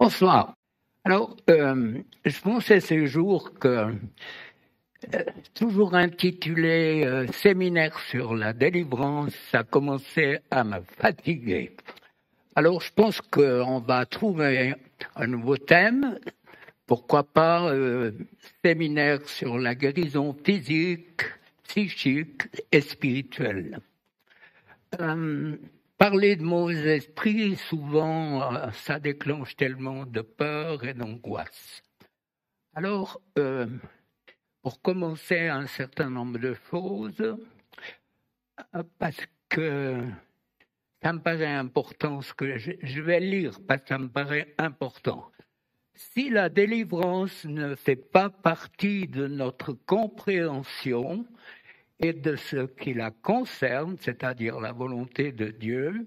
Bonsoir. Alors, je pensais ces jours que, toujours intitulé Séminaire sur la délivrance, ça commençait à me fatiguer. Alors, je pense qu'on va trouver un nouveau thème. Pourquoi pas Séminaire sur la guérison physique, psychique et spirituelle. Parler de mauvais esprits, souvent, ça déclenche tellement de peur et d'angoisse. Alors, pour commencer, un certain nombre de choses, parce que ça me paraît important, ce que je vais lire, parce que ça me paraît important. Si la délivrance ne fait pas partie de notre compréhension et de ce qui la concerne, c'est-à-dire la volonté de Dieu,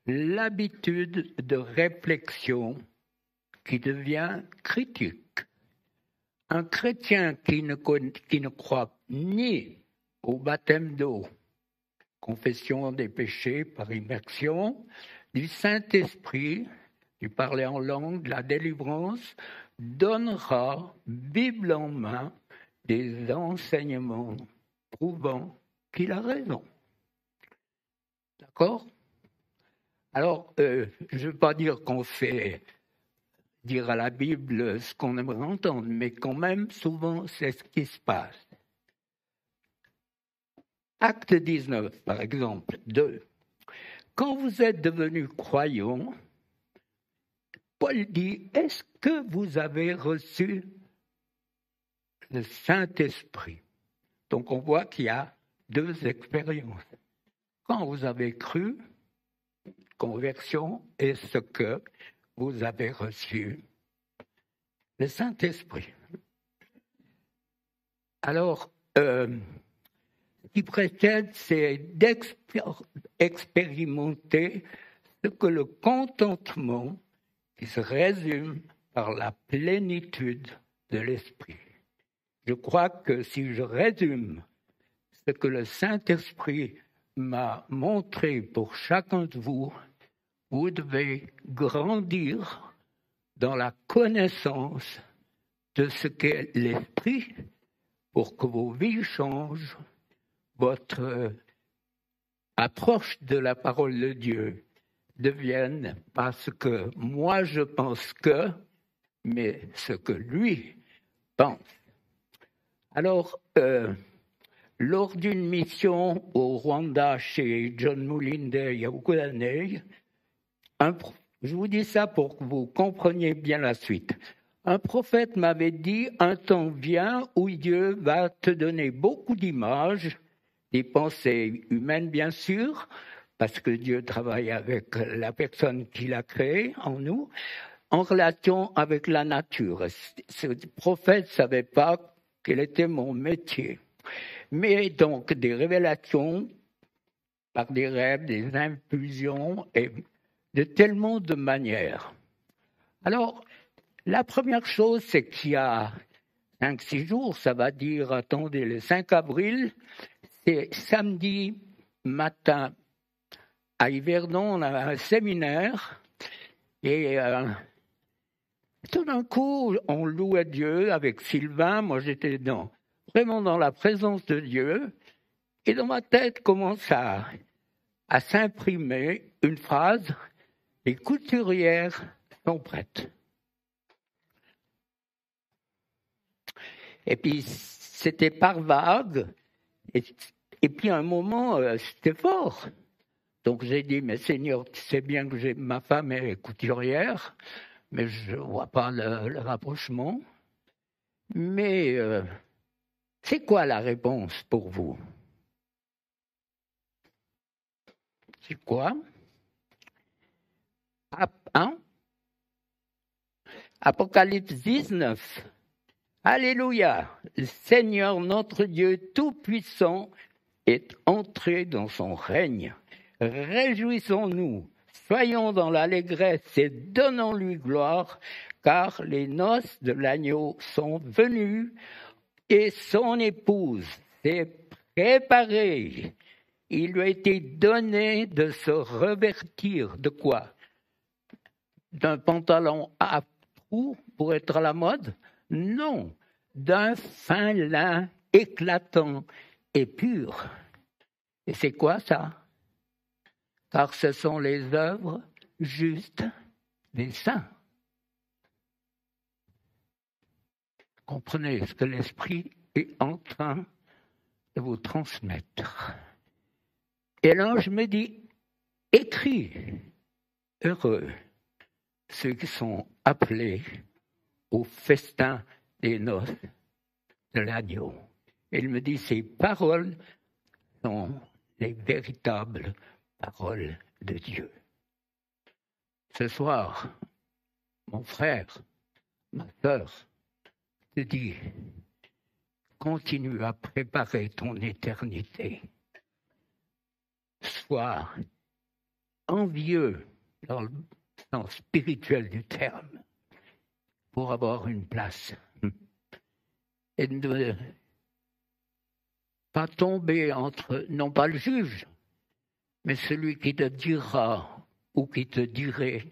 l'habitude de réflexion qui devient critique. Un chrétien qui ne croit ni au baptême d'eau, confession des péchés par immersion, du Saint-Esprit, du parler en langue, de la délivrance, donnera, Bible en main, des enseignements prouvant qu'il a raison. D'accord ? Alors, je ne veux pas dire qu'on fait dire à la Bible ce qu'on aimerait entendre, mais quand même, souvent, c'est ce qui se passe. Acte 19, par exemple, 2. Quand vous êtes devenus croyants, Paul dit, est-ce que vous avez reçu le Saint-Esprit ? Donc, on voit qu'il y a deux expériences. Quand vous avez cru, conversion, et ce que vous avez reçu, le Saint-Esprit. Alors, ce qui précède, c'est d'expérimenter ce que le contentement qui se résume par la plénitude de l'Esprit. Je crois que si je résume ce que le Saint-Esprit m'a montré pour chacun de vous, vous devez grandir dans la connaissance de ce qu'est l'Esprit pour que vos vies changent, votre approche de la parole de Dieu devienne pas ce que moi je pense que, mais ce que lui pense. Alors, lors d'une mission au Rwanda chez John Moulinde il y a beaucoup d'années, je vous dis ça pour que vous compreniez bien la suite. Un prophète m'avait dit, un temps vient où Dieu va te donner beaucoup d'images, des pensées humaines bien sûr, parce que Dieu travaille avec la personne qui l'a créée en nous, en relation avec la nature. Ce prophète ne savait pas quel était mon métier. Mais donc des révélations par des rêves, des impulsions et de tellement de manières. Alors, la première chose, c'est qu'il y a 5-6 jours, ça va dire, attendez, le 5 avril, c'est samedi matin à Yverdon, on a un séminaire et tout d'un coup, on louait Dieu avec Sylvain, moi j'étais vraiment dans la présence de Dieu et dans ma tête commence à s'imprimer une phrase, les couturières sont prêtes. Et puis, c'était par vague. Et puis, à un moment, c'était fort. Donc, j'ai dit, mais Seigneur, tu sais bien que ma femme est couturière, mais je ne vois pas le rapprochement. Mais c'est quoi la réponse pour vous ? C'est quoi ? Apocalypse 19. Alléluia, le Seigneur notre Dieu Tout-Puissant est entré dans son règne. Réjouissons-nous, soyons dans l'allégresse et donnons-lui gloire, car les noces de l'agneau sont venues et son épouse s'est préparée. Il lui a été donné de se revêtir de quoi ? d'un pantalon à trous pour être à la mode? Non, d'un fin lin éclatant et pur. Et c'est quoi ça? Car ce sont les œuvres justes des saints. Comprenez ce que l'Esprit est en train de vous transmettre. Et l'ange me dit, écris, heureux ceux qui sont appelés au festin des noces de l'agneau. Et il me dit, ces paroles sont les véritables paroles de Dieu. Ce soir, mon frère, ma sœur, te dit, continue à préparer ton éternité. Sois envieux dans le sens spirituel du terme pour avoir une place. Et ne pas tomber entre, non pas le juge, mais celui qui te dira ou qui te dirait,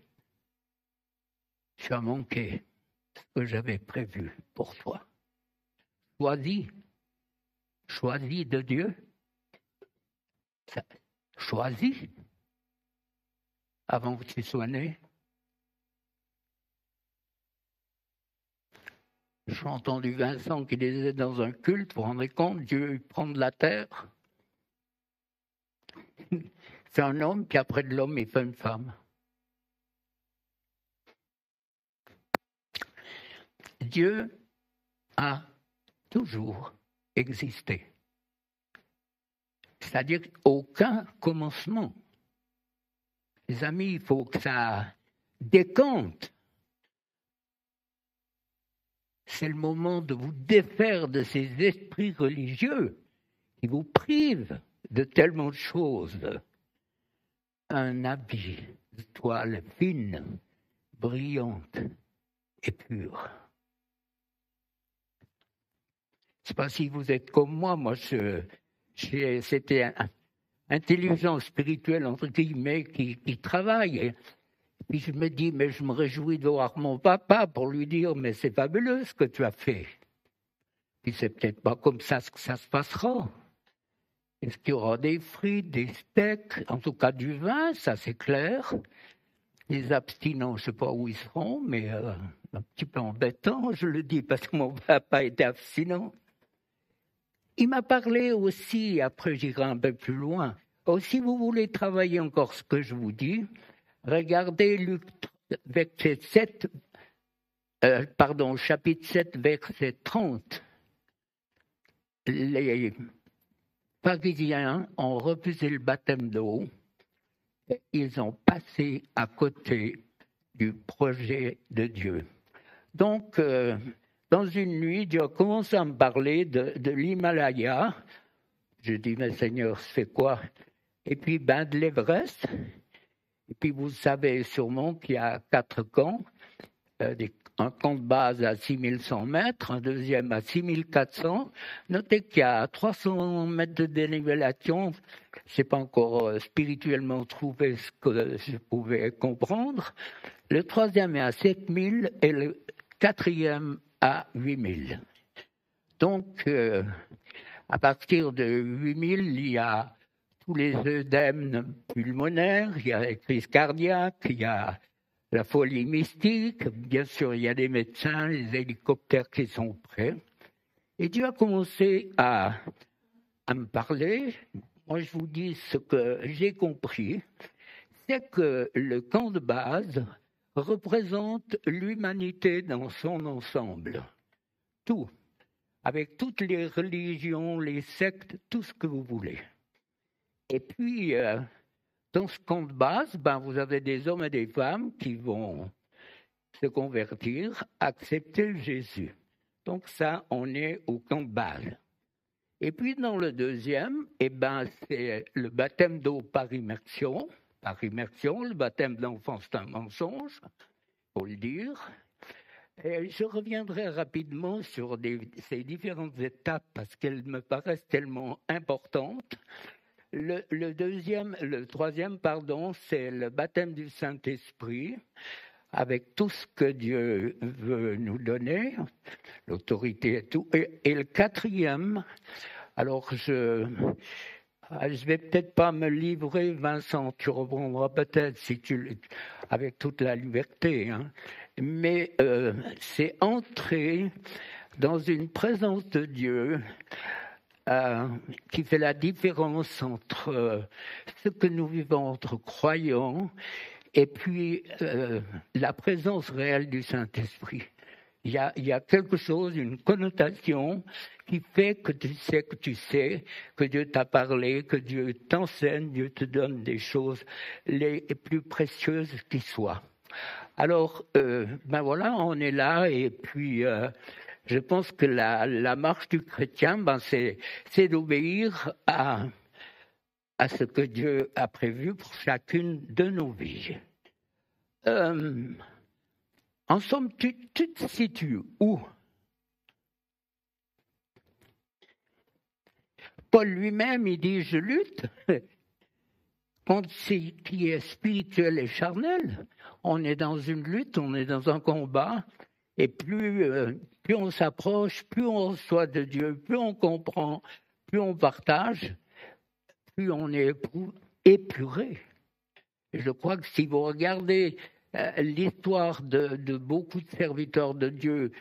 tu as manqué ce que j'avais prévu pour toi. Choisis de Dieu, choisis avant que tu sois né. J'ai entendu Vincent qui disait dans un culte, vous vous rendez compte, Dieu prend de la terre. C'est un homme, puis après de l'homme, il fait une femme. Dieu a toujours existé. C'est-à-dire aucun commencement. Les amis, il faut que ça décompte. C'est le moment de vous défaire de ces esprits religieux qui vous privent de tellement de choses. Un habit de toile fine, brillante et pure. Je ne sais pas si vous êtes comme moi c'était intelligence spirituelle, entre guillemets, qui travaille. Et puis je me dis, mais je me réjouis de voir mon papa pour lui dire, mais c'est fabuleux ce que tu as fait. Puis c'est peut-être pas comme ça que ça se passera. Est-ce qu'il y aura des frites, des steaks, en tout cas du vin, ça c'est clair. Les abstinents, je ne sais pas où ils seront, mais un petit peu embêtant, je le dis parce que mon papa était abstinent. Il m'a parlé aussi, après j'irai un peu plus loin, si vous voulez travailler encore ce que je vous dis, regardez Luc chapitre 7, verset 30. Les Parisiens ont refusé le baptême d'eau. Ils ont passé à côté du projet de Dieu. Donc, dans une nuit, Dieu a commencé à me parler de l'Himalaya. Je dis, mais Seigneur, c'est quoi? Et puis, de l'Everest. Et puis, vous savez sûrement qu'il y a 4 camps. Un camp de base à 6100 mètres, un deuxième à 6400. Notez qu'il y a 300 mètres de dénivellation. Je n'ai pas encore spirituellement trouvé ce que je pouvais comprendre. Le troisième est à 7000 et le quatrième à 8000. Donc, à partir de 8000, il y a tous les œdèmes pulmonaires, il y a les crises cardiaques, il y a la folie mystique, bien sûr, il y a des médecins, les hélicoptères qui sont prêts. Et Dieu a commencé à me parler. Moi, je vous dis ce que j'ai compris, c'est que le camp de base représente l'humanité dans son ensemble. Tout. Avec toutes les religions, les sectes, tout ce que vous voulez. Et puis, dans ce camp de base, vous avez des hommes et des femmes qui vont se convertir, accepter Jésus. Donc ça, on est au camp de base. Et puis dans le deuxième, c'est le baptême d'eau par immersion. Par immersion, le baptême d'enfant, c'est un mensonge, il faut le dire. Et je reviendrai rapidement sur ces différentes étapes parce qu'elles me paraissent tellement importantes. Le troisième, c'est le baptême du Saint-Esprit. avec tout ce que Dieu veut nous donner, l'autorité et tout. Et le quatrième, alors je vais peut-être pas me livrer, Vincent, tu reprendras peut-être si avec toute la liberté, hein. Mais c'est entrer dans une présence de Dieu qui fait la différence entre ce que nous vivons entre croyants et puis la présence réelle du Saint-Esprit. Il y a quelque chose, une connotation qui fait que tu sais, que Dieu t'a parlé, que Dieu t'enseigne, Dieu te donne des choses les plus précieuses qui soient. Alors, ben voilà, on est là et puis je pense que la marche du chrétien, ben c'est d'obéir à ce que Dieu a prévu pour chacune de nos vies. En somme, tu te situes où? Paul lui-même, il dit, je lutte contre ce qui est spirituel et charnel. On est dans une lutte, on est dans un combat, et plus on s'approche, plus on reçoit de Dieu, plus on comprend, plus on partage, plus on est épuré. Et je crois que si vous regardez l'histoire de beaucoup de serviteurs de Dieu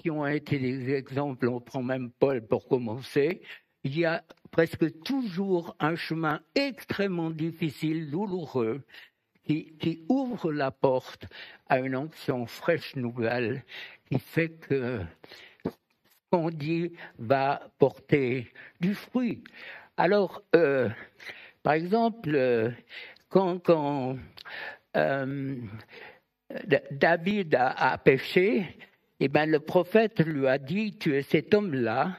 qui ont été des exemples, on prend même Paul pour commencer, il y a presque toujours un chemin extrêmement difficile, douloureux, qui ouvre la porte à une onction fraîche nouvelle qui fait que ce qu'on dit va porter du fruit. Alors, par exemple, quand David a péché, eh ben le prophète lui a dit, tu es cet homme-là,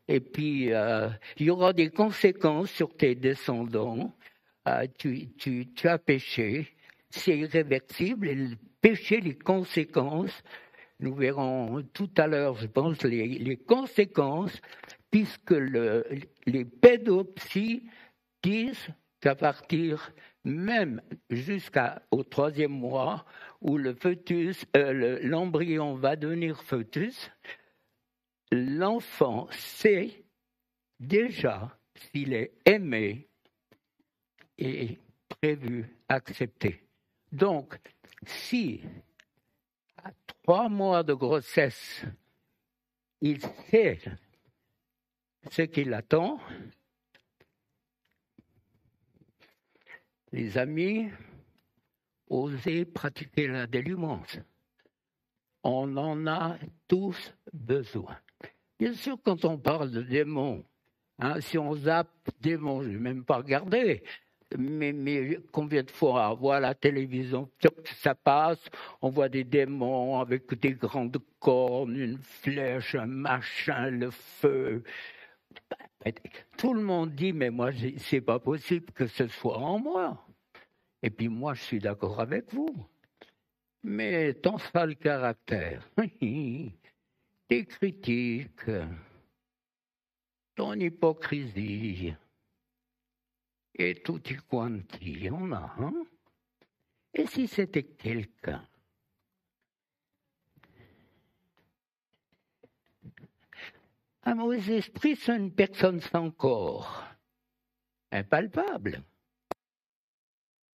et puis il y aura des conséquences sur tes descendants. Tu as péché, c'est irréversible, et le péché, les conséquences, nous verrons tout à l'heure, je pense, les conséquences, puisque les pédopsies disent qu'à partir même jusqu'au 3e mois, où le fœtus, l'embryon va devenir fœtus, l'enfant sait déjà s'il est aimé et prévu, accepté. Donc, si à 3 mois de grossesse, il sait ce qu'il attend, les amis, osez pratiquer la délivrance. On en a tous besoin. Bien sûr, quand on parle de démons, si on zappe démons, je n'ai même pas regardé, mais combien de fois on voit à la télévision, ça passe, on voit des démons avec des grandes cornes, une flèche, un machin, le feu. Tout le monde dit, mais moi, c'est pas possible que ce soit en moi. Et puis moi, je suis d'accord avec vous. Mais ton sale caractère, tes critiques, ton hypocrisie, et tutti quanti, on a, hein? Et si c'était quelqu'un? Un mauvais esprit, c'est une personne sans corps, impalpable.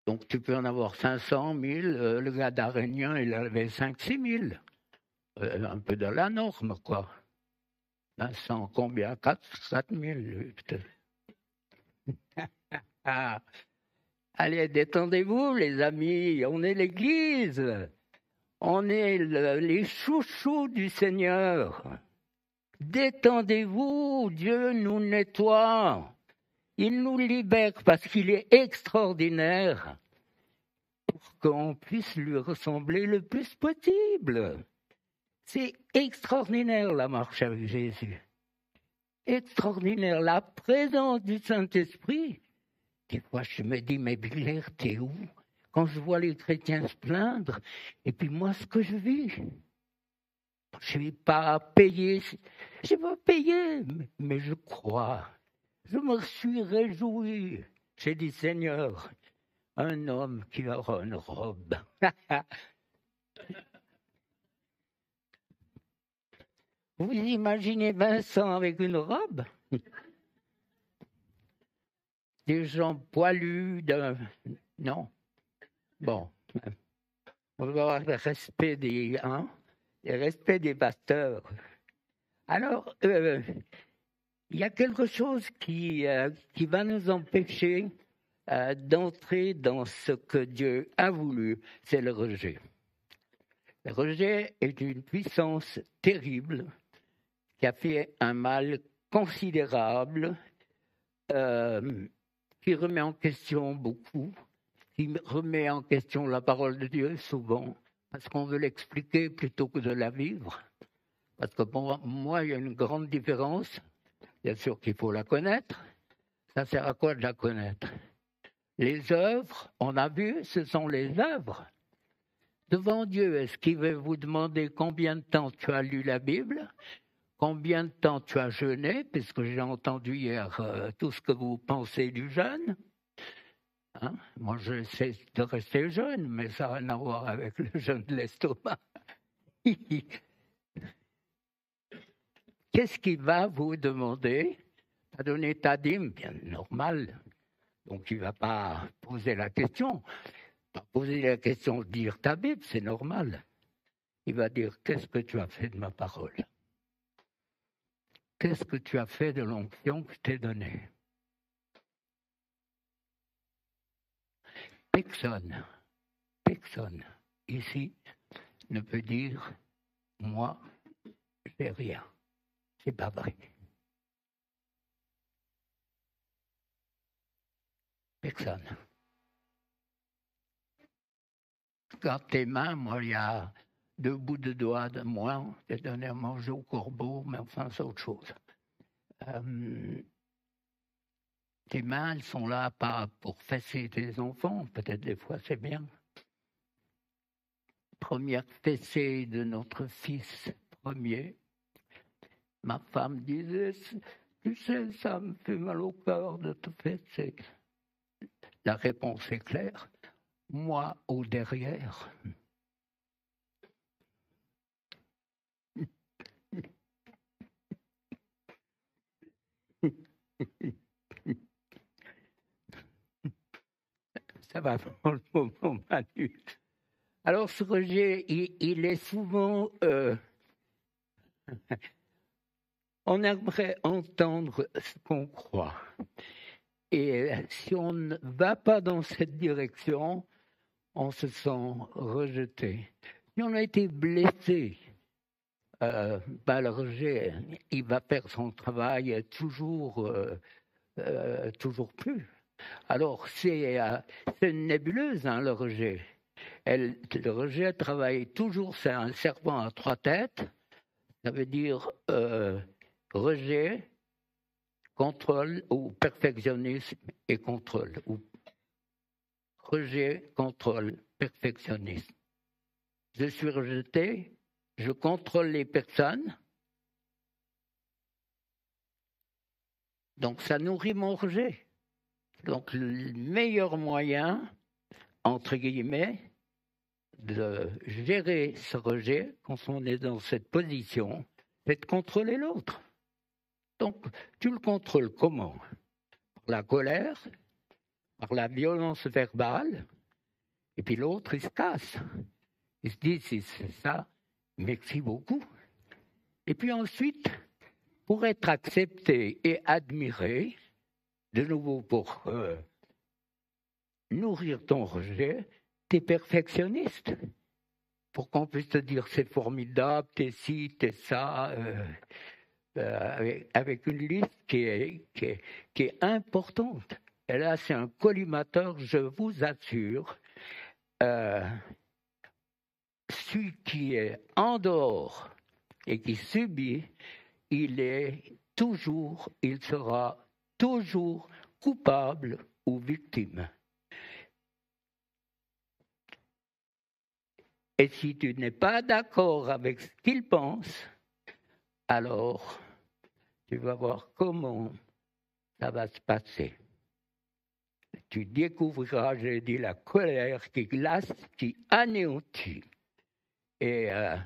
Donc tu peux en avoir 500 000, le gars d'Araignien, il avait 5-6 000. Un peu de la norme, quoi. 500, combien? 4 000. Allez, détendez-vous, les amis, on est l'Église. On est les chouchous du Seigneur. Détendez-vous, Dieu nous nettoie. Il nous libère parce qu'il est extraordinaire pour qu'on puisse lui ressembler le plus possible. C'est extraordinaire la marche avec Jésus. Extraordinaire la présence du Saint-Esprit. Des fois je me dis, mais Blair, t'es où? Quand je vois les chrétiens se plaindre, et puis moi ce que je vis. Je n'ai pas payé, mais je crois. Je me suis réjoui. J'ai dit, Seigneur, un homme qui aura une robe. Vous imaginez Vincent avec une robe? Des gens poilus, non. Bon, on va avoir le respect des pasteurs. Alors, il y a quelque chose qui va nous empêcher d'entrer dans ce que Dieu a voulu, c'est le rejet. Le rejet est une puissance terrible qui a fait un mal considérable, qui remet en question beaucoup, qui remet en question la parole de Dieu souvent, parce qu'on veut l'expliquer plutôt que de la vivre. Parce que pour moi, il y a une grande différence. Bien sûr qu'il faut la connaître. Ça sert à quoi de la connaître? Les œuvres, on a vu, ce sont les œuvres. Devant Dieu, est-ce qu'il va vous demander combien de temps tu as lu la Bible? Combien de temps tu as jeûné? Puisque j'ai entendu hier tout ce que vous pensez du jeûne. Hein? Moi, j'essaie de rester jeune, mais ça n'a rien à voir avec le jeûne de l'estomac. Qu'est-ce qu'il va vous demander? Tu as donné ta dîme, bien normal. Donc, il ne va pas poser la question. Pas poser la question de lire ta Bible, c'est normal. Il va dire, qu'est-ce que tu as fait de ma parole? Qu'est-ce que tu as fait de l'onction que je t'ai donnée? Personne ici ne peut dire, moi, je n'ai rien. C'est pas vrai. Personne. Quand tes mains, moi, il y a 2 bouts de doigts de moins, j'ai donné à manger au corbeau, mais enfin, c'est autre chose. Tes mains, elles sont là pas pour fesser tes enfants, peut-être des fois c'est bien. Première fessée de notre fils premier, ma femme disait, tu sais, ça me fait mal au cœur de te fesser. La réponse est claire, moi au derrière. Ça va pour le moment, Manu. Alors, ce rejet, il est souvent... on aimerait entendre ce qu'on croit. Et si on ne va pas dans cette direction, on se sent rejeté. Si on a été blessé, le rejet, il va faire son travail toujours plus. Alors, c'est une nébuleuse, le rejet. Le rejet travaille toujours, c'est un serpent à 3 têtes. Ça veut dire rejet, contrôle ou perfectionnisme et contrôle. Ou rejet, contrôle, perfectionnisme. Je suis rejeté, je contrôle les personnes. Donc ça nourrit mon rejet. Donc le meilleur moyen, entre guillemets, de gérer ce rejet, quand on est dans cette position, c'est de contrôler l'autre. Donc, tu le contrôles comment? Par la colère, par la violence verbale, et puis l'autre, il se casse. Il se dit, si c'est ça, merci beaucoup. Et puis ensuite, pour être accepté et admiré, de nouveau pour nourrir ton rejet, t'es perfectionniste. Pour qu'on puisse te dire c'est formidable, t'es ci, t'es ça, avec une liste qui est importante. Et là, c'est un collimateur, je vous assure. Celui qui est en dehors et qui subit, il sera toujours coupable ou victime. Et si tu n'es pas d'accord avec ce qu'il pense, alors tu vas voir comment ça va se passer. Tu découvriras, j'ai dit, la colère qui glace, qui anéantit. est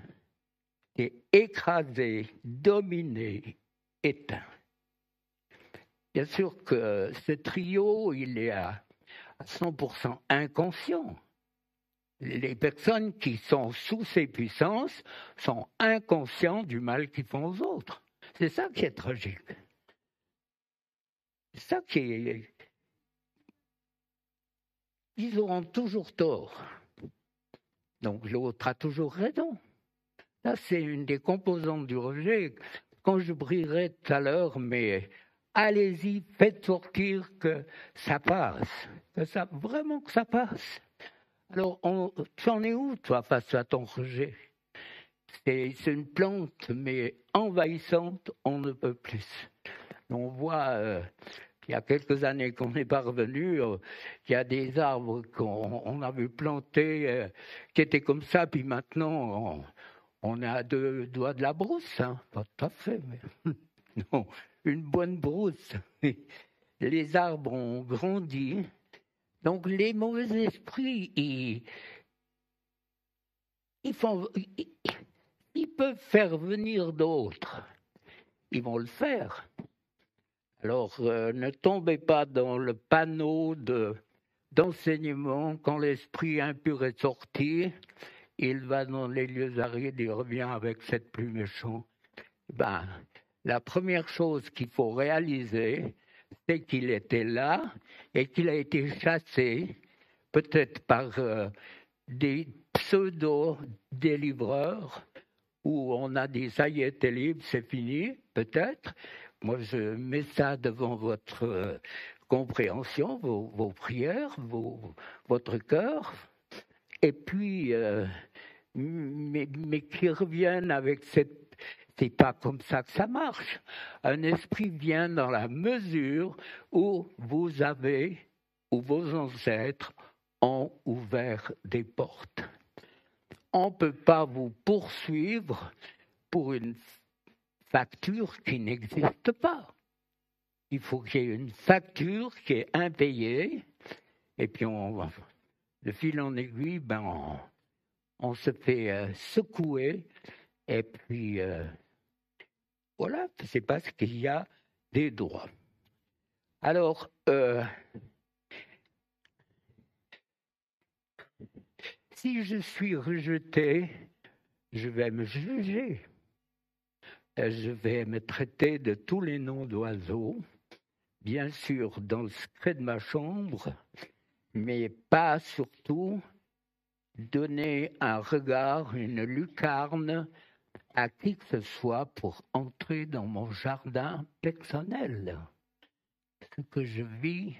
écrasé, dominé, éteint. Bien sûr que ce trio, il est à 100% inconscient. Les personnes qui sont sous ces puissances sont inconscients du mal qu'ils font aux autres. C'est ça qui est tragique. C'est ça qui est... Ils auront toujours tort. Donc l'autre a toujours raison. Ça, c'est une des composantes du rejet. Quand je brillerai tout à l'heure, mais allez-y, faites sortir que ça passe. Vraiment que ça passe. Alors, tu en es où, toi, face à ton rejet? C'est une plante, mais envahissante, on ne peut plus. On voit, il y a quelques années qu'on est parvenu, qu'il y a des arbres qu'on avait plantés qui étaient comme ça, puis maintenant, on est à 2 doigts de la brousse. Hein. Pas tout à fait, mais non, une bonne brousse. Les arbres ont grandi. Donc, les mauvais esprits, ils peuvent faire venir d'autres. Ils vont le faire. Alors, ne tombez pas dans le panneau d'enseignement. Quand l'esprit impur est sorti, il va dans les lieux arides, il revient avec cette pluie méchante. La première chose qu'il faut réaliser, c'est qu'il était là et qu'il a été chassé, peut-être par des pseudo-délivreurs, où on a dit ça y est, t'es libre, c'est fini, peut-être. Moi, je mets ça devant votre compréhension, vos prières, votre cœur, et puis, mais qui reviennent avec cette... C'est pas comme ça que ça marche. Un esprit vient dans la mesure où vous avez, où vos ancêtres ont ouvert des portes. On ne peut pas vous poursuivre pour une facture qui n'existe pas. Il faut qu'il y ait une facture qui est impayée, et puis de fil en aiguille, on se fait secouer, et puis voilà, c'est parce qu'il y a des droits. Alors, si je suis rejeté, je vais me juger. Je vais me traiter de tous les noms d'oiseaux, bien sûr dans le secret de ma chambre, mais pas surtout donner un regard, une lucarne à qui que ce soit pour entrer dans mon jardin personnel. Ce que je vis,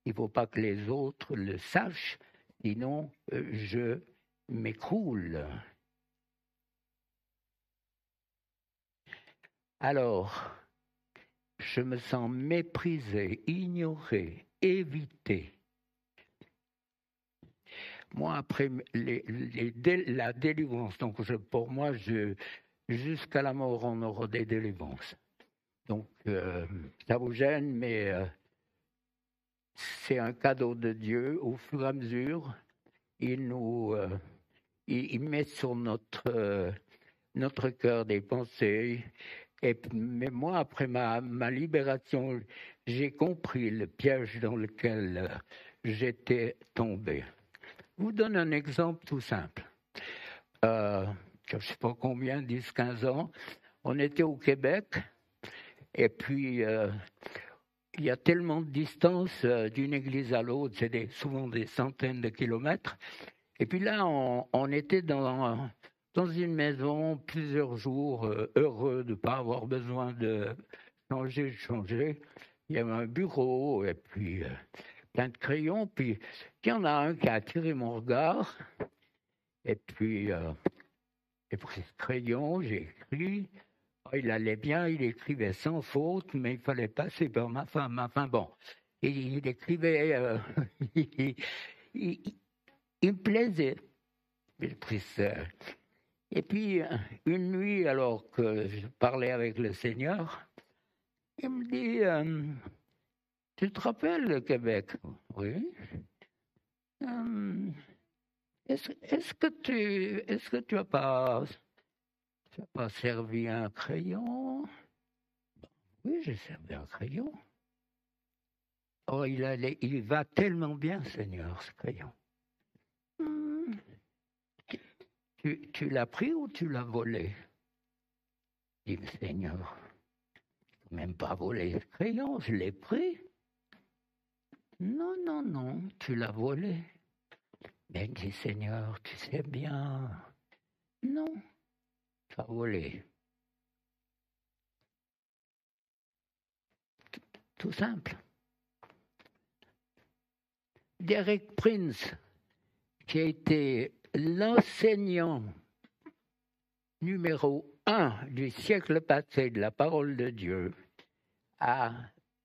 il ne faut pas que les autres le sachent, sinon je m'écroule. Alors, je me sens méprisé, ignoré, évité. Moi, après la délivrance, donc pour moi, jusqu'à la mort, on aura des délivrances. Donc, ça vous gêne, mais c'est un cadeau de Dieu. Au fur et à mesure, il met sur notre cœur des pensées. Mais moi, après ma libération, j'ai compris le piège dans lequel j'étais tombé. Je vous donne un exemple tout simple. Je ne sais pas combien, 10, 15 ans, on était au Québec, et puis il y a tellement de distance d'une église à l'autre, c'est souvent des centaines de kilomètres. Et puis là, on était dans une maison plusieurs jours, heureux de ne pas avoir besoin de changer. Il y avait un bureau et puis plein de crayons. Puis il y en a un qui a attiré mon regard. Et puis, j'ai pris ce crayon, j'ai écrit. Il allait bien, il écrivait sans faute, mais il fallait passer par ma femme. Enfin bon, il écrivait... il me plaisait. J'ai pris ça. Et puis, une nuit, alors que je parlais avec le Seigneur, il me dit, tu te rappelles le Québec? Oui. Est-ce que tu n'as pas servi un crayon? Oui, j'ai servi un crayon. Oh, il va tellement bien, Seigneur, ce crayon. Tu l'as pris ou tu l'as volé? Je dis, Seigneur, je n'ai même pas volé ce crayon, je l'ai pris. Non, tu l'as volé. Mais dit, Seigneur, tu sais bien. Non, tu as volé. Tout simple. Derek Prince, qui a été l'enseignant numéro 1 du siècle passé de la parole de Dieu, a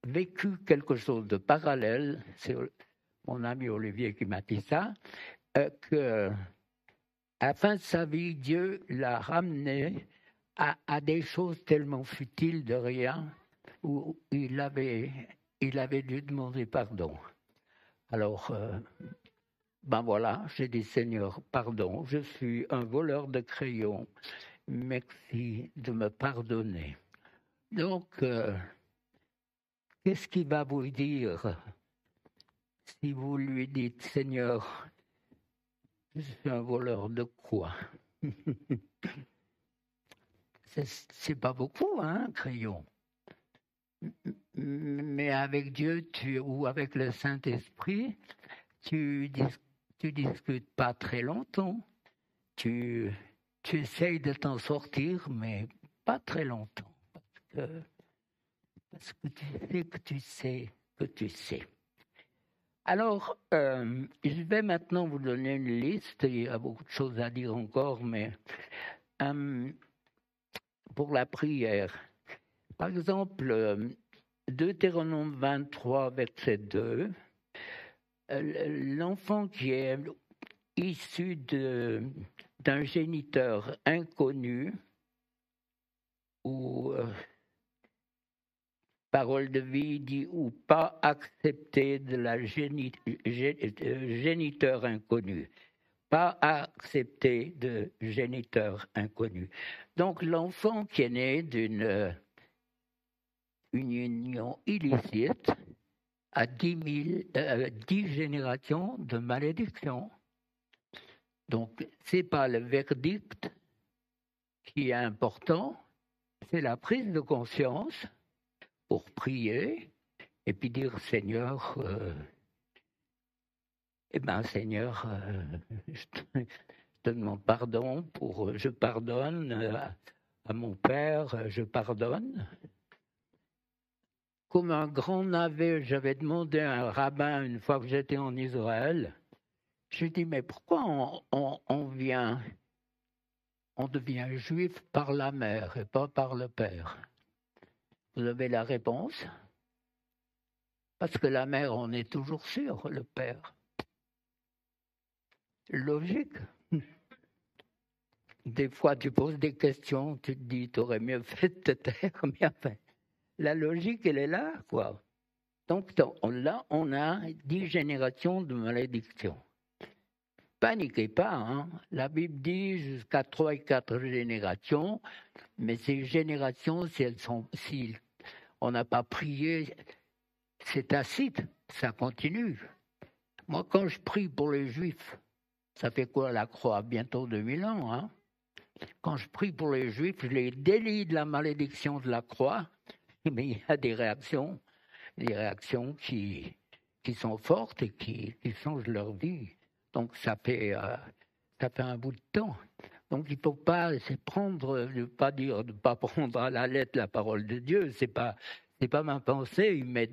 vécu quelque chose de parallèle. C'est mon ami Olivier qui m'a dit ça, que à la fin de sa vie, Dieu l'a ramené à des choses tellement futiles de rien, où il avait dû demander pardon. Alors, ben voilà, j'ai dit, Seigneur, pardon, je suis un voleur de crayons, merci de me pardonner. Donc, qu'est-ce qu'il va vous dire si vous lui dites, Seigneur, je suis un voleur de quoi? C'est pas beaucoup, hein, un crayon. Mais avec Dieu, ou avec le Saint-Esprit, tu discutes pas très longtemps. Tu essayes de t'en sortir, mais pas très longtemps. Parce que tu sais que tu sais. Alors, je vais maintenant vous donner une liste. Il y a beaucoup de choses à dire encore, mais pour la prière. Par exemple, Deutéronome 23, verset 2, l'enfant qui est issu d'un géniteur inconnu, ou parole de vie dit, ou pas accepté de la géniteur inconnu. Pas accepté de géniteur inconnu. Donc l'enfant qui est né d'une union illicite a 10 générations de malédiction. Donc ce n'est pas le verdict qui est important, c'est la prise de conscience pour prier et puis dire, Seigneur, Seigneur, je te demande pardon je pardonne à mon père, je pardonne. Comme un grand navet, j'avais demandé à un rabbin une fois que j'étais en Israël, je lui ai dit, mais pourquoi on devient juif par la mère et pas par le père? Vous avez la réponse? Parce que la mère, on est toujours sûr, le père. Logique. Des fois, tu poses des questions, tu te dis, tu aurais mieux fait de te taire, mais enfin, la logique, elle est là, quoi. Donc là, on a 10 générations de malédiction. Paniquez pas, hein. La Bible dit jusqu'à 3 et 4 générations, mais ces générations, si on n'a pas prié, c'est tacite, ça continue. Moi, quand je prie pour les Juifs, ça fait quoi la croix? Bientôt 2000 ans, hein. Quand je prie pour les Juifs, je les délie de la malédiction de la croix, mais il y a des réactions qui sont fortes et qui changent leur vie. Donc ça fait un bout de temps. Donc il ne faut pas de pas prendre à la lettre la parole de Dieu. C'est pas ma pensée, mais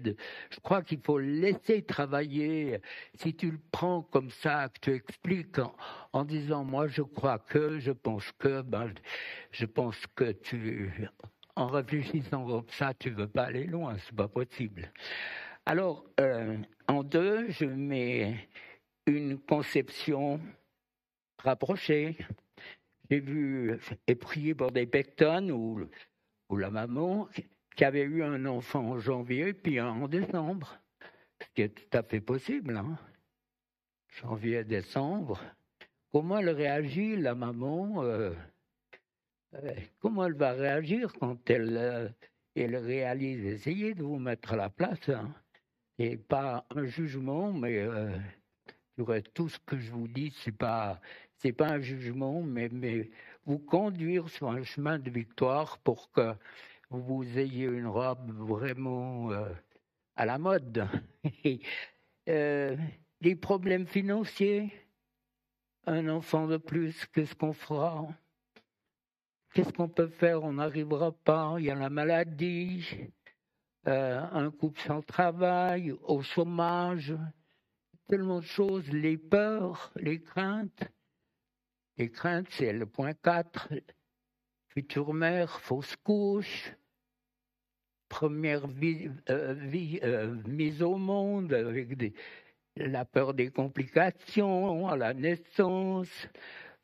je crois qu'il faut laisser travailler. Si tu le prends comme ça, que tu expliques en disant, moi je crois que, je pense que, je pense que en réfléchissant comme ça, tu veux pas aller loin, c'est pas possible. Alors, en 2, je mets une conception rapprochée. J'ai vu et prié pour des personnes ou la maman qui avait eu un enfant en janvier puis un en décembre, ce qui est tout à fait possible. Hein. Janvier, décembre, comment elle réagit, la maman comment elle va réagir quand elle réalise? Essayez de vous mettre à la place, hein. Et pas un jugement, mais tout ce que je vous dis, c'est pas un jugement, mais vous conduire sur un chemin de victoire pour que vous ayez une robe vraiment à la mode. Des problèmes financiers, un enfant de plus, qu'est-ce qu'on fera? Qu'est-ce qu'on peut faire? On n'arrivera pas. Il y a la maladie, un couple sans travail, au chômage, tellement de choses, les peurs, les craintes. Les craintes, c'est le point 4. Future mère, fausse couche, première mise au monde avec la peur des complications à la naissance,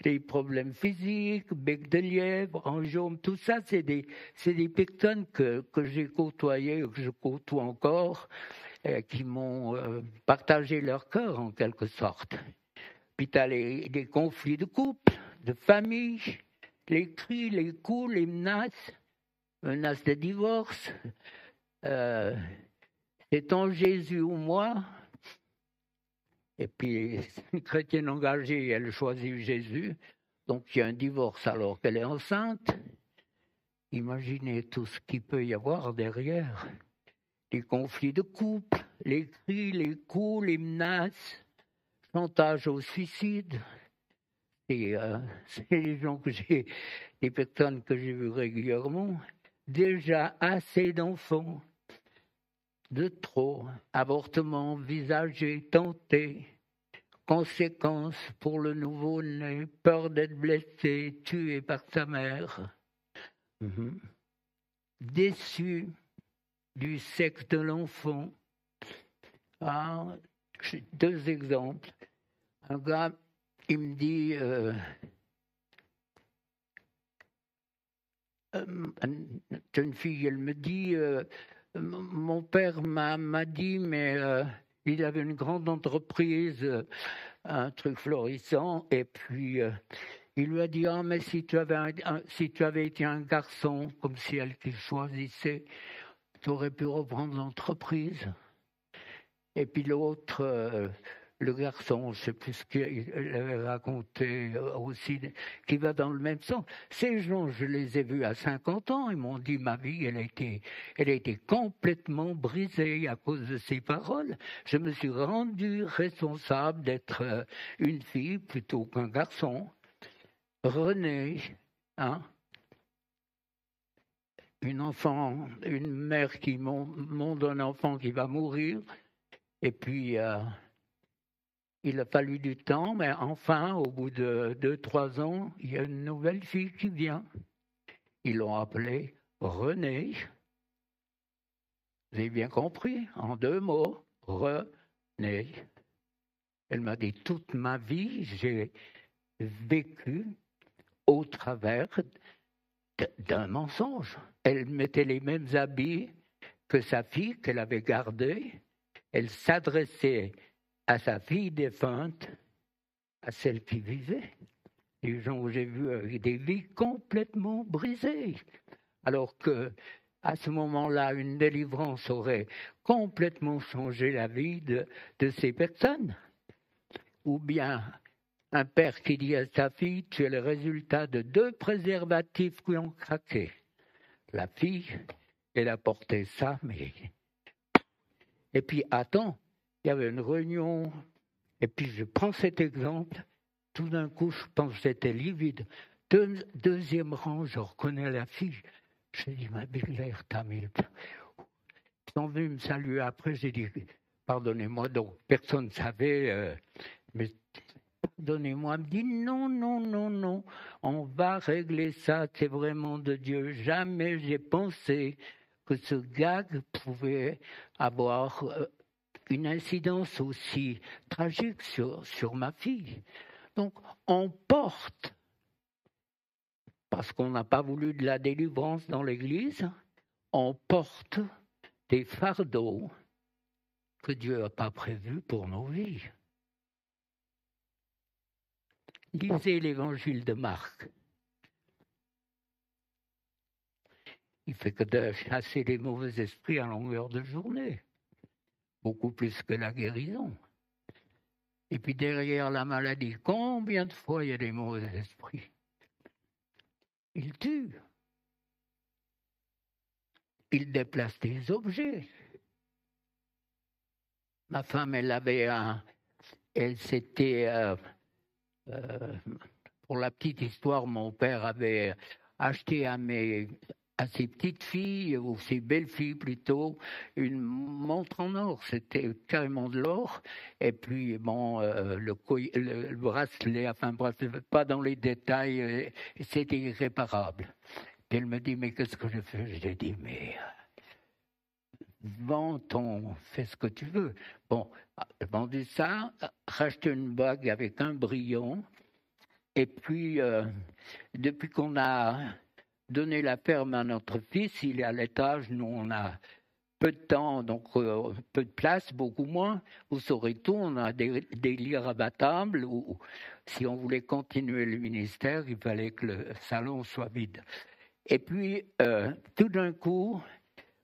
des problèmes physiques, bec de lièvre, angiome, tout ça, c'est des personnes que j'ai côtoyées, que je côtoie encore, qui m'ont partagé leur cœur en quelque sorte. Puis tu as des conflits de couple, de famille, les cris, les coups, les menaces de divorce. C'est ton Jésus ou moi? Et puis, une chrétienne engagée, elle choisit Jésus. Donc, il y a un divorce alors qu'elle est enceinte. Imaginez tout ce qu'il peut y avoir derrière. Les conflits de couple, les cris, les coups, les menaces, chantage au suicide. Et c'est les gens les personnes que j'ai vues régulièrement. Déjà assez d'enfants, de trop, avortement envisagé, tenté. Conséquences pour le nouveau-né, peur d'être blessé, tué par sa mère. Déçu du sexe de l'enfant. J'ai 2 exemples. Un gars, il me dit, une jeune fille, elle me dit, mon père m'a dit, mais il avait une grande entreprise, un truc florissant, et puis il lui a dit, mais si tu avais été un garçon, comme si elle qui choisissait, tu aurais pu reprendre l'entreprise. Et puis l'autre, le garçon, je ne sais plus ce qu'il avait raconté aussi, qui va dans le même sens. Ces gens, je les ai vus à 50 ans, ils m'ont dit, ma vie, elle a été complètement brisée à cause de ces paroles. Je me suis rendu responsable d'être une fille plutôt qu'un garçon. René, une mère qui montre un enfant qui va mourir, et puis il a fallu du temps, mais enfin, au bout de 2-3 ans, il y a une nouvelle fille qui vient. Ils l'ont appelée Renée. Vous avez bien compris, en 2 mots, Renée. Elle m'a dit, toute ma vie, j'ai vécu au travers d'un mensonge. Elle mettait les mêmes habits que sa fille qu'elle avait gardée. Elle s'adressait à sa fille défunte, à celle qui vivait. Les gens que j'ai vus avec des vies complètement brisées. Alors que, à ce moment-là, une délivrance aurait complètement changé la vie de ces personnes. Ou bien un père qui dit à sa fille, tu es le résultat de 2 préservatifs qui ont craqué. La fille, elle a porté ça, mais... Et puis, attends, il y avait une réunion, et puis je prends cet exemple, tout d'un coup, je pense que j'étais livide. 2e rang, je reconnais la fille. J'ai dit, ma belle-mère, t'as mis le... Ils sont venus me saluer après, j'ai dit, pardonnez-moi, donc personne ne savait, mais pardonnez-moi, elle me dit, non, on va régler ça, c'est vraiment de Dieu. Jamais j'ai pensé que ce gag pouvait avoir une incidence aussi tragique sur ma fille. Donc, on porte, parce qu'on n'a pas voulu de la délivrance dans l'Église, on porte des fardeaux que Dieu n'a pas prévus pour nos vies. Lisez l'évangile de Marc. Il fait que de chasser les mauvais esprits à longueur de journée, beaucoup plus que la guérison. Et puis derrière la maladie, combien de fois il y a des mauvais esprits? Ils tuent. Ils déplacent des objets. Ma femme, elle s'était, pour la petite histoire, mon père avait acheté à ses petites filles, ou ses belles filles plutôt, une montre en or. C'était carrément de l'or. Et puis, bon, le bracelet, enfin bref, pas dans les détails, c'était irréparable. Et elle me dit, mais qu'est-ce que je fais? Je lui ai dit, mais vends fais ce que tu veux. Bon, j'ai vendu ça, racheté une bague avec un brillant. Et puis, depuis qu'on a donné la ferme à notre fils, il est à l'étage, nous on a peu de temps, donc peu de place, beaucoup moins. Vous saurez tout, on a des lits rabattables, ou si on voulait continuer le ministère, il fallait que le salon soit vide. Et puis, tout d'un coup,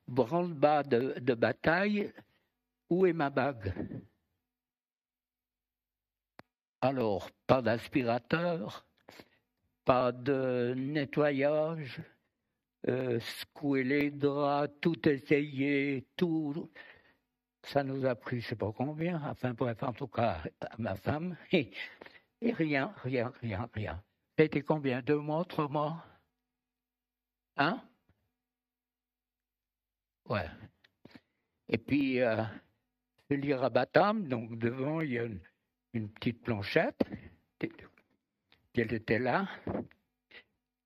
branle-bas de bataille, où est ma bague? Alors, pas d'aspirateur, pas de nettoyage, secouer les draps, tout essayer, tout. Ça nous a pris je ne sais pas combien, enfin bref, en tout cas à ma femme, et rien. Ça a été combien? 2 mois, 3 mois? Hein? Ouais. Et puis, le lit rabattable, donc devant, il y a une petite planchette, elle était là.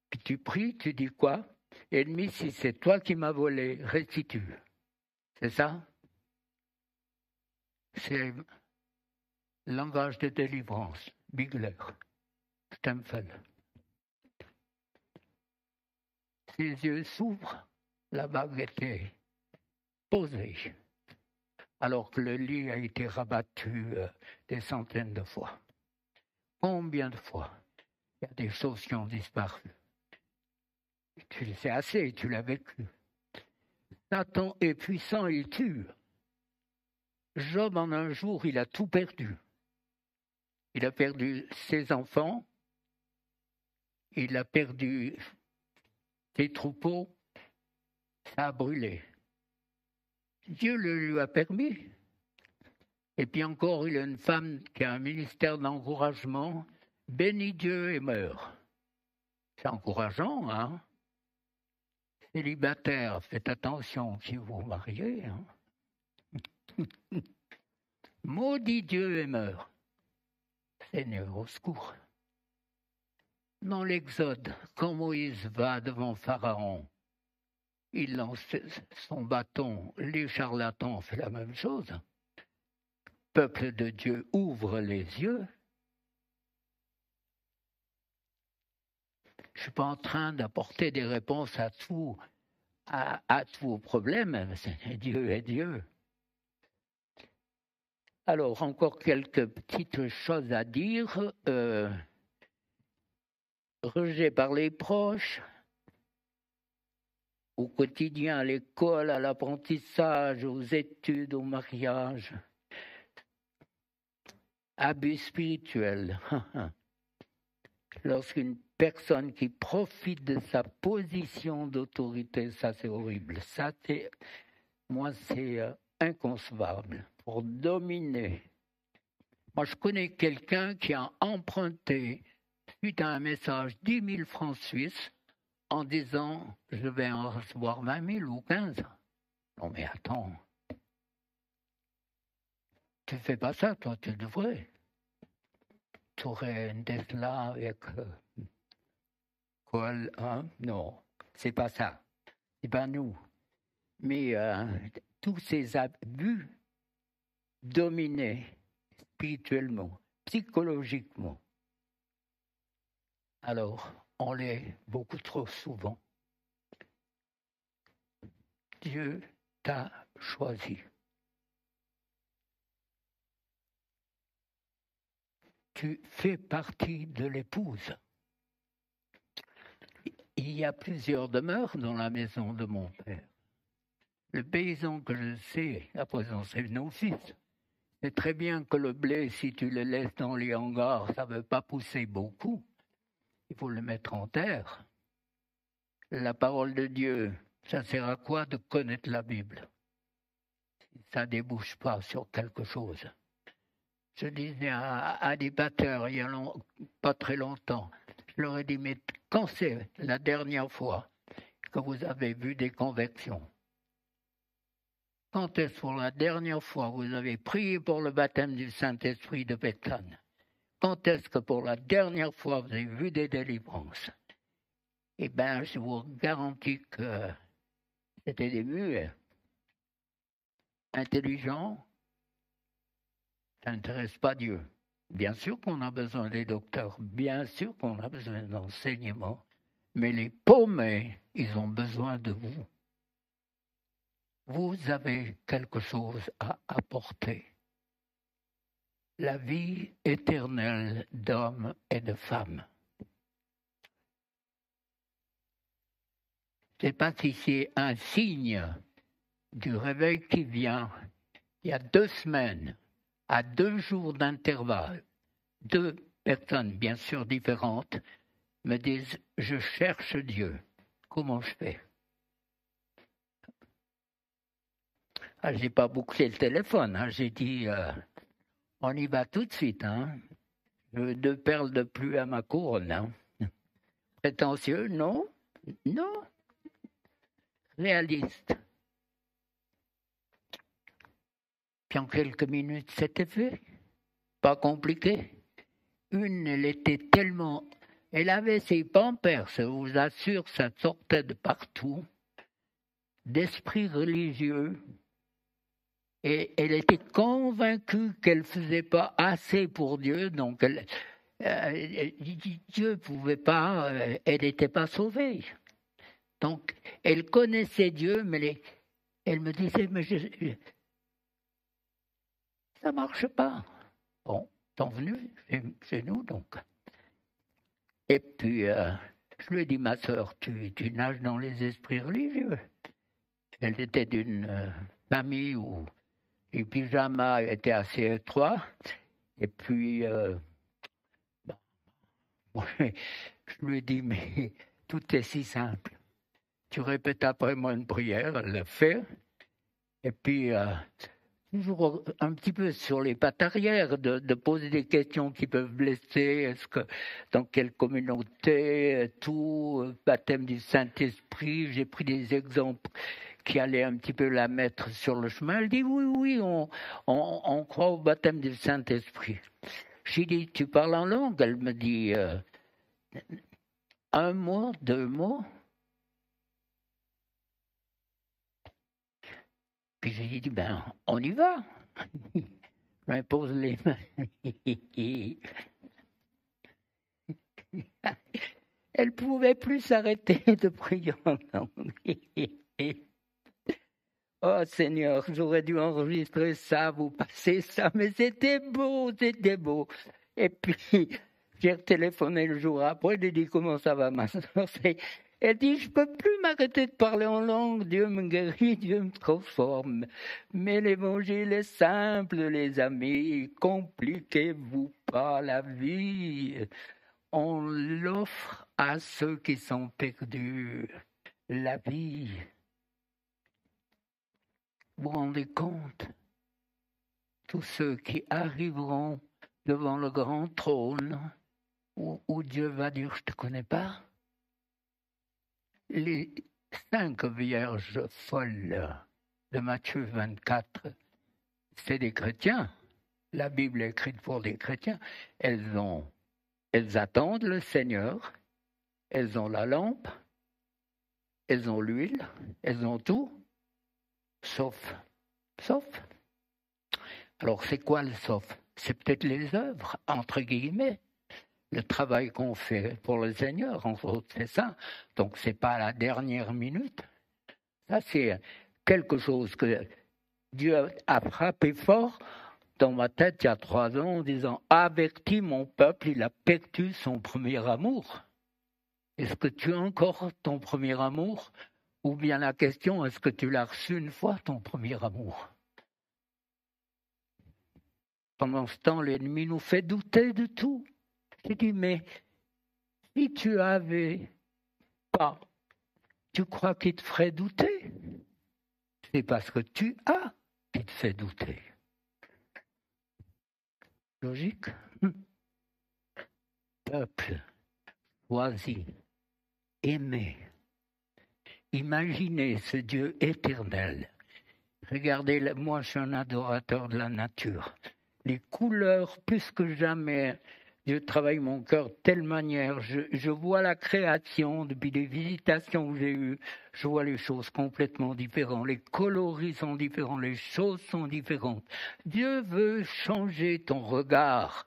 Puis tu pries, tu dis quoi? Ennemi, si c'est toi qui m'as volé, restitue. C'est ça? C'est le langage de délivrance. Bigler. Stempfel. Ses yeux s'ouvrent, la bague était posée, alors que le lit a été rabattu des centaines de fois. Combien de fois il y a des choses qui ont disparu? Tu le sais assez, tu l'as vécu. Satan est puissant, il tue. Job, en un jour, il a tout perdu. Il a perdu ses enfants, il a perdu ses troupeaux, ça a brûlé. Dieu le lui a permis. Et puis encore, il a une femme qui a un ministère d'encouragement, bénit Dieu et meurt. C'est encourageant, hein? Célibataire, faites attention si vous vous mariez. Hein? Maudit Dieu et meurt. Seigneur, au secours. Dans l'Exode, quand Moïse va devant Pharaon, il lance son bâton, les charlatans font la même chose. Peuple de Dieu, ouvre les yeux. Je ne suis pas en train d'apporter des réponses à tous vos problèmes. Dieu est Dieu. Alors, encore quelques petites choses à dire. Rejet par les proches, au quotidien, à l'école, à l'apprentissage, aux études, au mariage. Abus spirituel. Lorsqu'une personne qui profite de sa position d'autorité, ça c'est horrible. Ça, moi, c'est inconcevable. Pour dominer. Moi, je connais quelqu'un qui a emprunté, suite à un message, 10 000 francs suisses en disant « je vais en recevoir 20 000 ou 15 ». Non mais attends, tu fais pas ça, toi, tu devrais. Tu aurais une Tesla avec quoi, hein? Non, c'est pas ça, c'est pas nous. Mais tous ces abus dominés spirituellement, psychologiquement, alors on l'est beaucoup trop souvent. Dieu t'a choisi. tu fais partie de l'épouse. Il y a plusieurs demeures dans la maison de mon père. Le paysan que je sais, à présent c'est nos fils, c'est très bien que le blé, si tu le laisses dans les hangars, ça ne veut pas pousser beaucoup. Il faut le mettre en terre. La parole de Dieu, ça sert à quoi de connaître la Bible? Ça ne débouche pas sur quelque chose. Je disais à des pasteurs il y a pas très longtemps, je leur ai dit, mais quand c'est la dernière fois que vous avez vu des conversions? Quand est-ce pour la dernière fois que vous avez prié pour le baptême du Saint-Esprit de personne? Quand est-ce que pour la dernière fois vous avez vu des délivrances? Eh bien, je vous garantis que c'était des muets, intelligents, ça n'intéresse pas Dieu. Bien sûr qu'on a besoin des docteurs, bien sûr qu'on a besoin d'enseignement, mais les paumés, ils ont besoin de vous. Vous avez quelque chose à apporter. La vie éternelle d'hommes et de femmes. Je ne sais pas si c'est un signe du réveil qui vient. Il y a 2 semaines, à 2 jours d'intervalle, 2 personnes bien sûr différentes me disent « Je cherche Dieu. Comment je fais ?» Je n'ai pas bouclé le téléphone. J'ai dit on y va tout de suite. Je veux 2 perles de plus à ma couronne. Prétentieux? Non. Non. Réaliste. Puis en quelques minutes, c'était fait. Pas compliqué. Une, elle était tellement... Elle avait ses pampers, je vous assure, ça sortait de partout. D'esprit religieux. Et elle était convaincue qu'elle ne faisait pas assez pour Dieu, donc Dieu ne pouvait pas, elle n'était pas sauvée. Donc, elle connaissait Dieu, mais elle me disait, mais ça ne marche pas. Bon, ils sont venus chez nous, donc. Et puis, je lui ai dit, ma sœur, tu nages dans les esprits religieux. Elle était d'une famille où les pyjamas étaient assez étroits. Et puis, je lui ai dit, mais tout est si simple. Tu répètes après moi une prière, elle l'a fait. Et puis, toujours un petit peu sur les pattes arrière, de poser des questions qui peuvent blesser. Est-ce que, dans quelle communauté, tout, baptême du Saint-Esprit, j'ai pris des exemples qui allaient un petit peu la mettre sur le chemin. Elle dit, oui, on croit au baptême du Saint-Esprit. J'ai dit, tu parles en langue? Elle me dit, 1 mot, 2 mots. Puis j'ai dit, on y va. Je m'impose les mains. Elle ne pouvait plus s'arrêter de prier en langue. Oh Seigneur, j'aurais dû enregistrer ça, vous passez ça, mais c'était beau. Et puis, j'ai téléphoné le jour après, j'ai dit, comment ça va ma soeur? Elle dit, je ne peux plus m'arrêter de parler en langue, Dieu me guérit, Dieu me transforme. Mais l'évangile est simple, les amis, compliquez-vous pas la vie. On l'offre à ceux qui sont perdus, la vie. Vous vous rendez compte? Tous ceux qui arriveront devant le grand trône où Dieu va dire, je ne te connais pas. Les 5 vierges folles de Matthieu 24, c'est des chrétiens. La Bible est écrite pour des chrétiens. Elles attendent le Seigneur. Elles ont la lampe. Elles ont l'huile. Elles ont tout. Sauf. Alors, c'est quoi le sauf? C'est peut-être les œuvres, entre guillemets. Le travail qu'on fait pour le Seigneur, entre autres, c'est ça. Donc, ce n'est pas à la dernière minute. Ça, c'est quelque chose que Dieu a frappé fort dans ma tête il y a 3 ans en disant « Avertis mon peuple, il a perdu son premier amour ». Est-ce que tu as encore ton premier amour? Ou bien la question, est-ce que tu l'as reçu une fois, ton premier amour? Pendant ce temps, l'ennemi nous fait douter de tout. J'ai dit, mais si tu avais pas, tu crois qu'il te ferait douter? C'est parce que tu as qui te fait douter. Logique? Peuple choisi, aimé. Imaginez ce Dieu éternel. Regardez, moi je suis un adorateur de la nature. Les couleurs, plus que jamais, je travaille mon cœur de telle manière. Je vois la création depuis les visitations que j'ai eues. Je vois les choses complètement différentes. Les coloris sont différents, les choses sont différentes. Dieu veut changer ton regard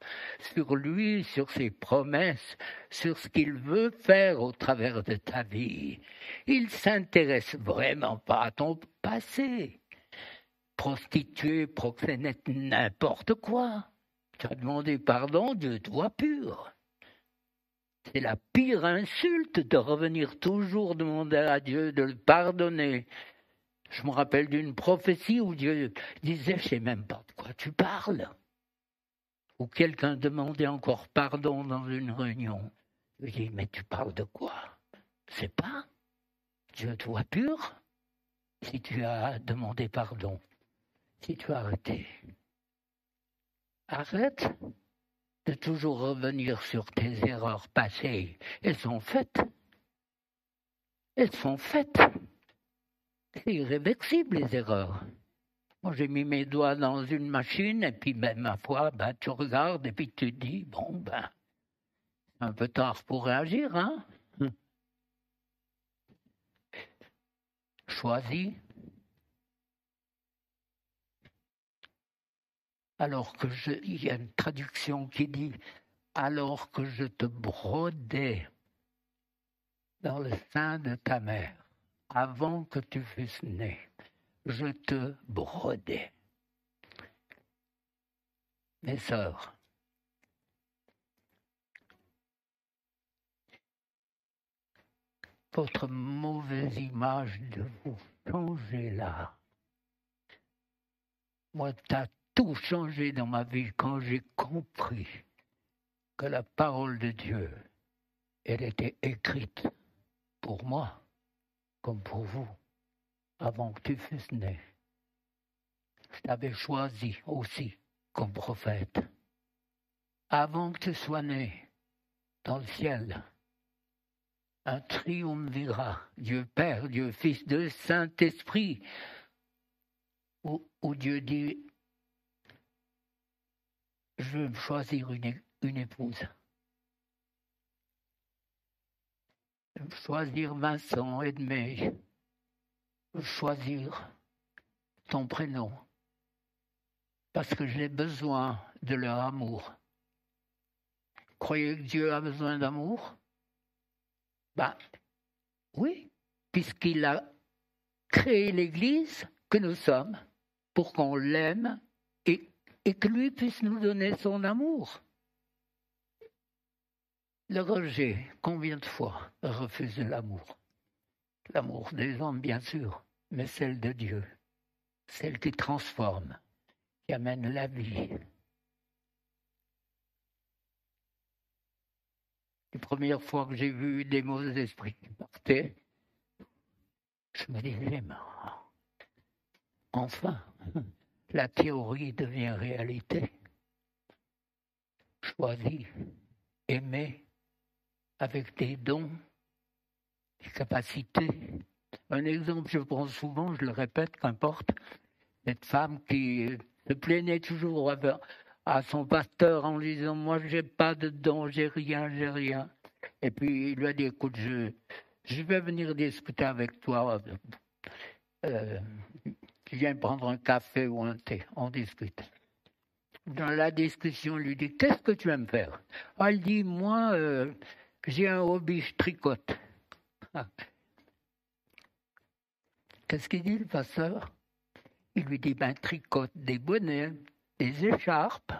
sur lui, sur ses promesses, sur ce qu'il veut faire au travers de ta vie. Il s'intéresse vraiment pas à ton passé. Prostituée, proxénète, n'importe quoi. Tu as demandé pardon, Dieu te voit pur. C'est la pire insulte de revenir toujours demander à Dieu de le pardonner. Je me rappelle d'une prophétie où Dieu disait, je sais même pas de quoi tu parles. Ou quelqu'un demandait encore pardon dans une réunion. Je dis, mais tu parles de quoi? Je sais pas. Dieu te voit pur si tu as demandé pardon. Si tu as arrêté. Arrête de toujours revenir sur tes erreurs passées. Elles sont faites. Elles sont faites. C'est irréversible, les erreurs. Moi, j'ai mis mes doigts dans une machine et puis, ma foi, tu regardes et puis tu te dis, c'est un peu tard pour réagir, hein? Choisis. Il y a une traduction qui dit « Alors que je te brodais dans le sein de ta mère, avant que tu fusses né, je te brodais. » Mes sœurs, votre mauvaise image de vous changez là. Moi, t'as tout changé dans ma vie quand j'ai compris que la parole de Dieu, elle était écrite pour moi, comme pour vous, avant que tu fusses né. Je t'avais choisi aussi comme prophète. Avant que tu sois né dans le ciel, un triumvirat, Dieu Père, Dieu Fils, Dieu Saint-Esprit, où Dieu dit, je vais me choisir une épouse. Je vais choisir Vincent, Edmé. Je vais choisir ton prénom. Parce que j'ai besoin de leur amour. Croyez que Dieu a besoin d'amour? Oui, puisqu'il a créé l'Église que nous sommes pour qu'on l'aime et que lui puisse nous donner son amour. Le rejet, combien de fois refuse l'amour? L'amour des hommes, bien sûr, mais celle de Dieu, celle qui transforme, qui amène la vie. Les premières fois que j'ai vu des mauvais esprits qui partaient, je me disais, enfin, la théorie devient réalité. Choisi, aimé, avec des dons, des capacités. Un exemple, je prends souvent, je le répète, qu'importe, cette femme qui se plaignait toujours à son pasteur en lui disant « Moi, j'ai pas de dons, j'ai rien. » Et puis, il lui a dit « Écoute, je vais venir discuter avec toi. Viens prendre un café ou un thé, on discute. » Dans la discussion, il lui dit « Qu'est-ce que tu aimes faire ?» Elle dit « Moi, j'ai un hobby, je tricote. » Qu'est-ce qu'il dit, le pasteur? Il lui dit, tricote des bonnets, des écharpes.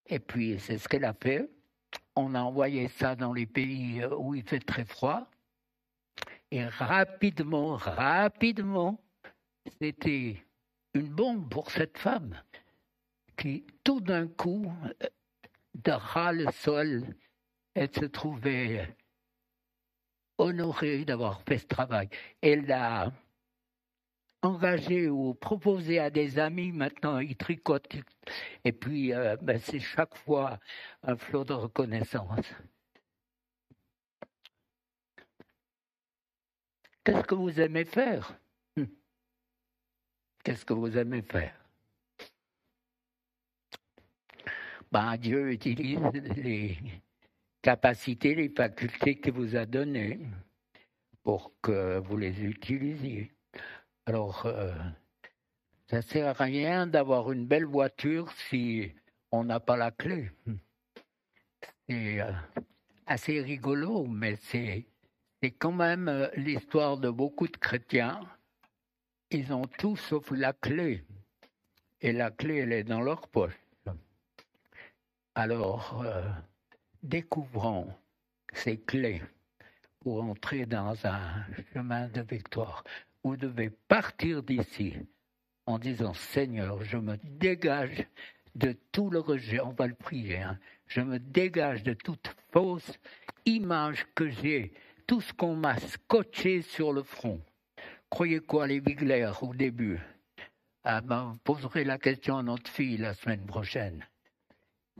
Et puis, c'est ce qu'elle a fait. On a envoyé ça dans les pays où il fait très froid. Et rapidement, c'était une bombe pour cette femme qui, tout d'un coup, de ras le sol, elle se trouvait honorée d'avoir fait ce travail. Elle l'a engagé ou proposé à des amis, maintenant ils tricotent. Et puis, c'est chaque fois un flot de reconnaissance. Qu'est-ce que vous aimez faire? Qu'est-ce que vous aimez faire? Dieu utilise les capacités, les facultés qu'il vous a données pour que vous les utilisiez. Alors, ça ne sert à rien d'avoir une belle voiture si on n'a pas la clé. C'est assez rigolo, mais c'est quand même l'histoire de beaucoup de chrétiens. Ils ont tout sauf la clé. Et la clé, elle est dans leur poche. Alors, découvrons ces clés pour entrer dans un chemin de victoire. Vous devez partir d'ici en disant « Seigneur, je me dégage de tout le rejet. » On va le prier. Je me dégage de toute fausse image que j'ai, tout ce qu'on m'a scotché sur le front. Croyez quoi, les Bigler, au début? Vous poserez la question à notre fille la semaine prochaine.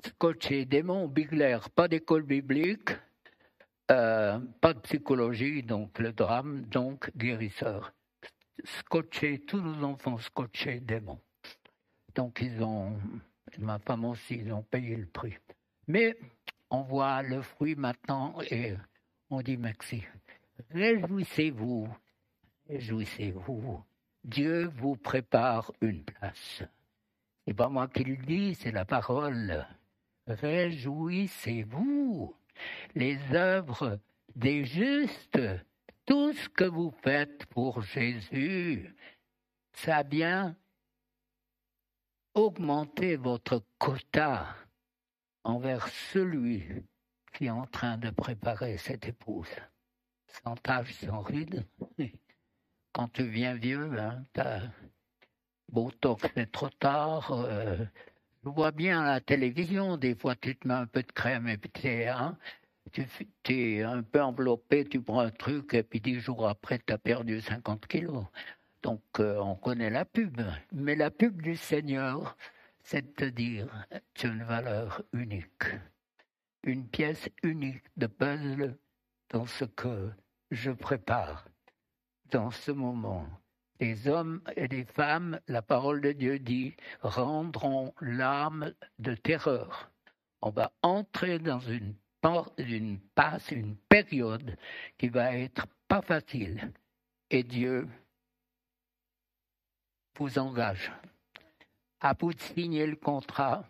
Scotché, démon, Bigler, pas d'école biblique, pas de psychologie, donc le drame, donc guérisseur. Scotché, tous nos enfants scotchés, démon. Donc ma femme aussi, ils ont payé le prix. Mais on voit le fruit maintenant et on dit merci. Réjouissez-vous, réjouissez-vous. Dieu vous prépare une place. C'est pas moi qui le dis, c'est la parole. Réjouissez-vous. Les œuvres des justes, tout ce que vous faites pour Jésus, ça a bien augmenté votre quota envers celui qui est en train de préparer cette épouse. Sans tache, sans ride. Quand tu viens vieux, t'as Botox, c'est trop tard. Je vois bien à la télévision, des fois tu te mets un peu de crème et puis tu es un peu enveloppé, tu prends un truc et puis 10 jours après tu as perdu 50 kilos. Donc on connaît la pub. Mais la pub du Seigneur, c'est de te dire, tu as une valeur unique. Une pièce unique de puzzle dans ce que je prépare dans ce moment. Les hommes et les femmes, la parole de Dieu dit, rendront l'âme de terreur. On va entrer dans une période qui va être pas facile. Et Dieu vous engage à vous signer le contrat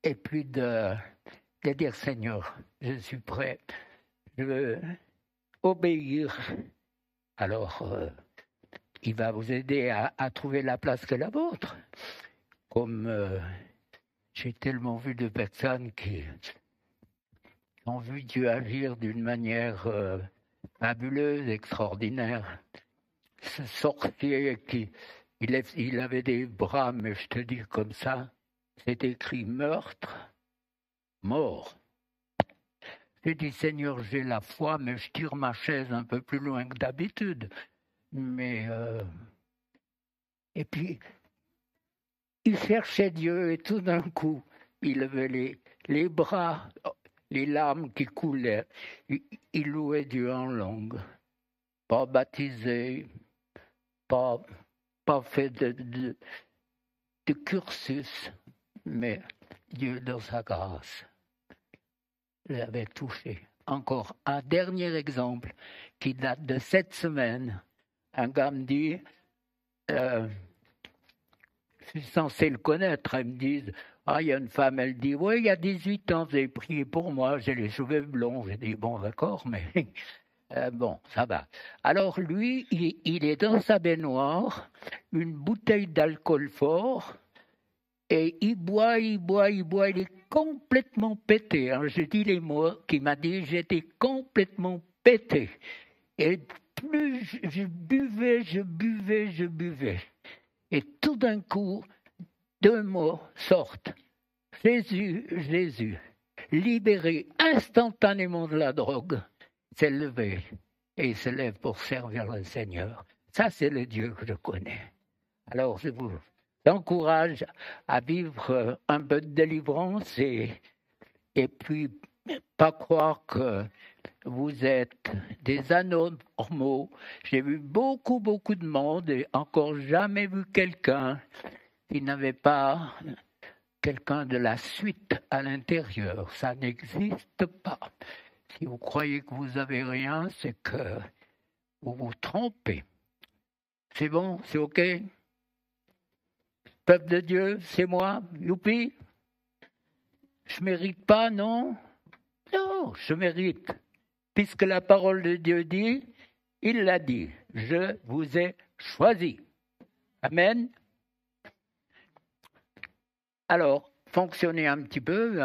et puis de dire, Seigneur, je suis prêt, je veux obéir. Alors, il va vous aider à trouver la place que la vôtre. Comme j'ai tellement vu de personnes qui ont vu Dieu agir d'une manière fabuleuse, extraordinaire. Ce sorcier il avait des bras, mais je te dis comme ça, c'est écrit meurtre, mort. J'ai dit, Seigneur, j'ai la foi, mais je tire ma chaise un peu plus loin que d'habitude. Mais et puis il cherchait Dieu et tout d'un coup il levait les bras, les larmes qui coulaient. Il louait Dieu en langue, pas baptisé, pas fait de cursus, mais Dieu dans sa grâce l'avait touché. Encore un dernier exemple qui date de cette semaine. Un gars me dit, je suis censé le connaître, ils me disent, il y a une femme, elle dit, oui, il y a 18 ans, vous avez prié pour moi, j'ai les cheveux blonds. J'ai dit, bon, d'accord, mais Bon, ça va. Alors lui, il est dans sa baignoire, une bouteille d'alcool fort, et il boit, il est complètement pété. Alors je dis les mots qu'il m'a dit, j'étais complètement pété. Et plus je buvais. Et tout d'un coup, 2 mots sortent. Jésus, libéré instantanément de la drogue, s'est levé et il se lève pour servir le Seigneur. Ça, c'est le Dieu que je connais. Alors, je vous encourage à vivre un peu de délivrance et puis pas croire que vous êtes des anormaux. J'ai vu beaucoup de monde et encore jamais vu quelqu'un qui n'avait pas quelqu'un de la suite à l'intérieur. Ça n'existe pas. Si vous croyez que vous n'avez rien, c'est que vous vous trompez. C'est bon, c'est OK? Peuple de Dieu, c'est moi, youpi. Je mérite pas, non? Non, je mérite. Puisque la parole de Dieu dit, il l'a dit, je vous ai choisi. Amen. Alors, fonctionnez un petit peu,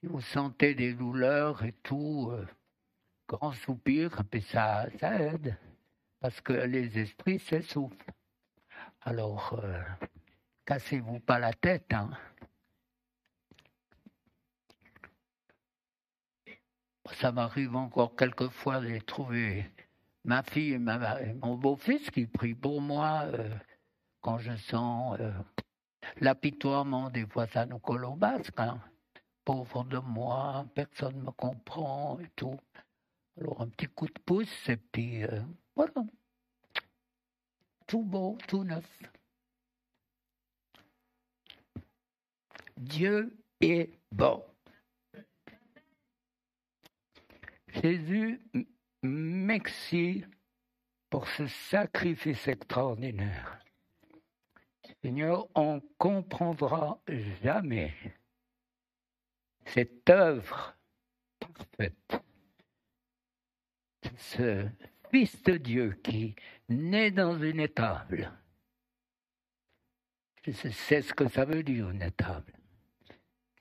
si vous sentez des douleurs et tout, grand soupir, puis ça aide, parce que les esprits s'essoufflent. Alors, cassez-vous pas la tête, Ça m'arrive encore quelquefois de trouver ma fille et mon beau-fils qui prient pour moi quand je sens l'apitoiement des voisins colo-basques. Pauvre de moi, personne ne me comprend et tout. Alors un petit coup de pouce et puis voilà. Tout beau, tout neuf. Dieu est bon. Jésus, merci pour ce sacrifice extraordinaire. Seigneur, on ne comprendra jamais cette œuvre parfaite. Ce Fils de Dieu qui naît dans une étable. Je sais ce que ça veut dire, une étable.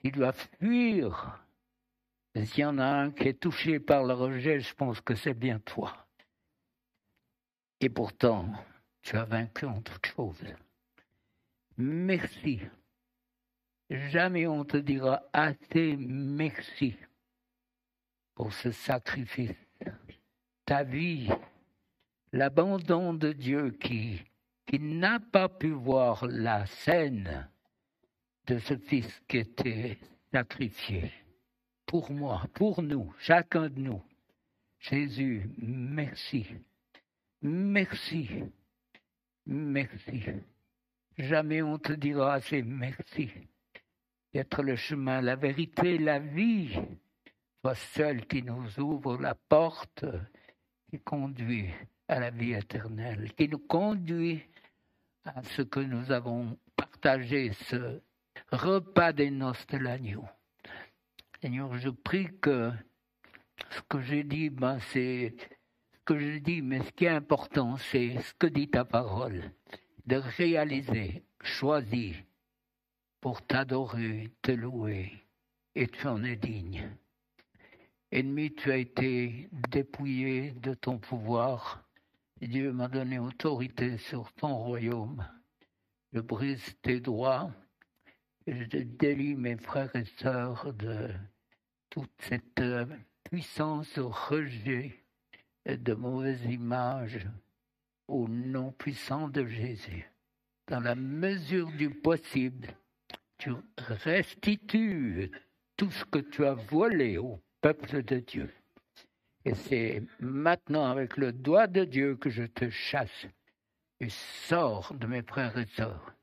Il doit fuir. S'il y en a un qui est touché par le rejet, je pense que c'est bien toi. Et pourtant, tu as vaincu en toutes choses. Merci. Jamais on te dira assez merci pour ce sacrifice. Ta vie, l'abandon de Dieu qui n'a pas pu voir la scène de ce Fils qui était sacrifié. Pour moi, pour nous, chacun de nous. Jésus, merci. Merci. Merci. Jamais on te dira assez merci. D'être le chemin, la vérité, la vie. Toi seul qui nous ouvre la porte, qui conduit à la vie éternelle, qui nous conduit à ce que nous avons partagé, ce repas des noces de l'agneau. Seigneur, je prie que ce que j'ai dit, c'est ce que je dis, mais ce qui est important, c'est ce que dit ta parole, de réaliser, choisi pour t'adorer, te louer, et tu en es digne. Ennemi, tu as été dépouillé de ton pouvoir. Dieu m'a donné autorité sur ton royaume. Je brise tes droits. Je délie mes frères et sœurs de toute cette puissance au rejet de mauvaises images au nom puissant de Jésus. Dans la mesure du possible, tu restitues tout ce que tu as volé au peuple de Dieu. Et c'est maintenant avec le doigt de Dieu que je te chasse. Et sors de mes frères et sœurs.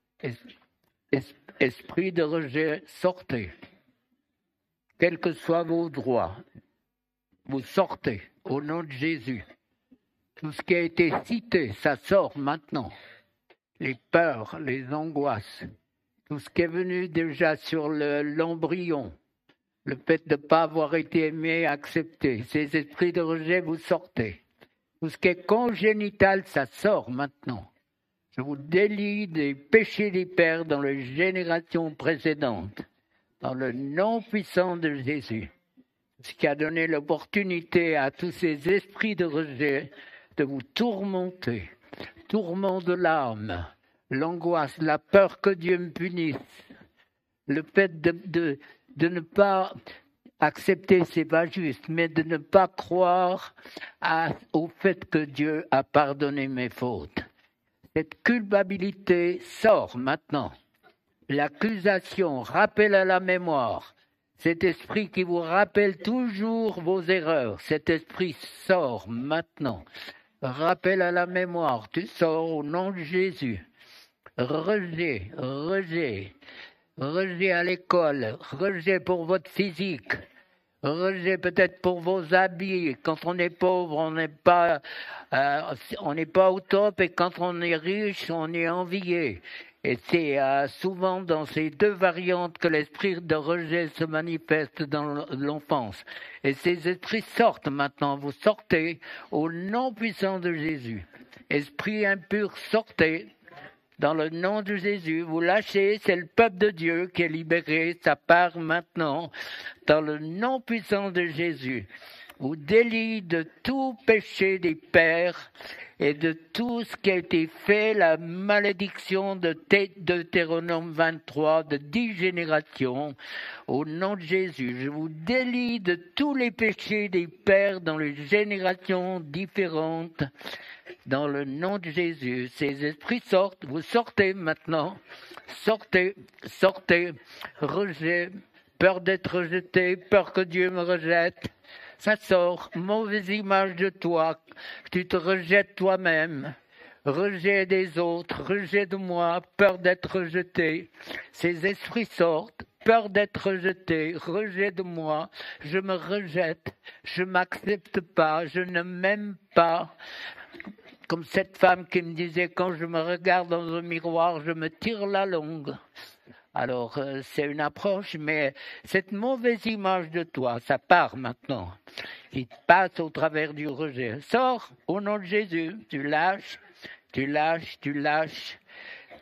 Esprit de rejet, sortez. Quels que soient vos droits, vous sortez au nom de Jésus. Tout ce qui a été cité, ça sort maintenant. Les peurs, les angoisses, tout ce qui est venu déjà sur l'embryon, Le fait de ne pas avoir été aimé, accepté. Ces esprits de rejet, vous sortez. Tout ce qui est congénital, ça sort maintenant. Je vous délie des péchés des pères dans les générations précédentes, dans le nom puissant de Jésus. Ce qui a donné l'opportunité à tous ces esprits de rejet de vous tourmenter. Tourment de l'âme, l'angoisse, la peur que Dieu me punisse. Le fait de ne pas accepter, c'est pas juste, mais de ne pas croire au fait que Dieu a pardonné mes fautes. Cette culpabilité sort maintenant. L'accusation rappelle à la mémoire. Cet esprit qui vous rappelle toujours vos erreurs, cet esprit sort maintenant. Rappel à la mémoire, tu sors au nom de Jésus. Rejet, rejet. Rejet à l'école, rejet pour votre physique, rejet peut-être pour vos habits. Quand on est pauvre, on n'est pas au top, et quand on est riche, on est envié. Et c'est souvent dans ces deux variantes que l'esprit de rejet se manifeste dans l'enfance. Et ces esprits sortent maintenant. Vous sortez au nom puissant de Jésus. Esprit impur, sortez. Dans le nom de Jésus, vous lâchez, c'est le peuple de Dieu qui est libéré, ça part maintenant. Dans le nom puissant de Jésus, vous déliez de tout péché des pères et de tout ce qui a été fait, la malédiction de Deutéronome 23, de 10 générations. Au nom de Jésus, je vous délie de tous les péchés des pères dans les générations différentes. Dans le nom de Jésus, ces esprits sortent, vous sortez maintenant, sortez, rejet, peur d'être rejeté, peur que Dieu me rejette, ça sort, mauvaise image de toi, tu te rejettes toi-même, rejet des autres, rejet de moi, peur d'être rejeté, ces esprits sortent, peur d'être rejeté, rejet de moi, je me rejette, je m'accepte pas, je ne m'aime pas. Comme cette femme qui me disait, quand je me regarde dans un miroir, je me tire la langue. Alors, c'est une approche, mais cette mauvaise image de toi, ça part maintenant. Il passe au travers du rejet. Sors au nom de Jésus, tu lâches.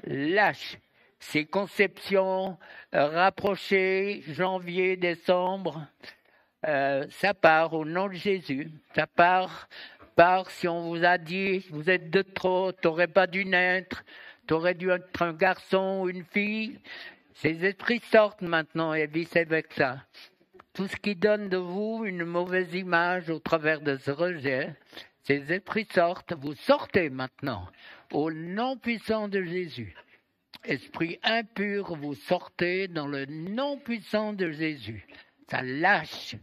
Lâche ces conceptions rapprochées, janvier, décembre. Ça part au nom de Jésus. Ça part si on vous a dit, vous êtes de trop, t'aurais pas dû naître, t'aurais dû être un garçon ou une fille. Ces esprits sortent maintenant et vivent avec ça. Tout ce qui donne de vous une mauvaise image au travers de ce rejet, ces esprits sortent, vous sortez maintenant, au nom puissant de Jésus. Esprit impur, vous sortez dans le nom puissant de Jésus. Ça lâche.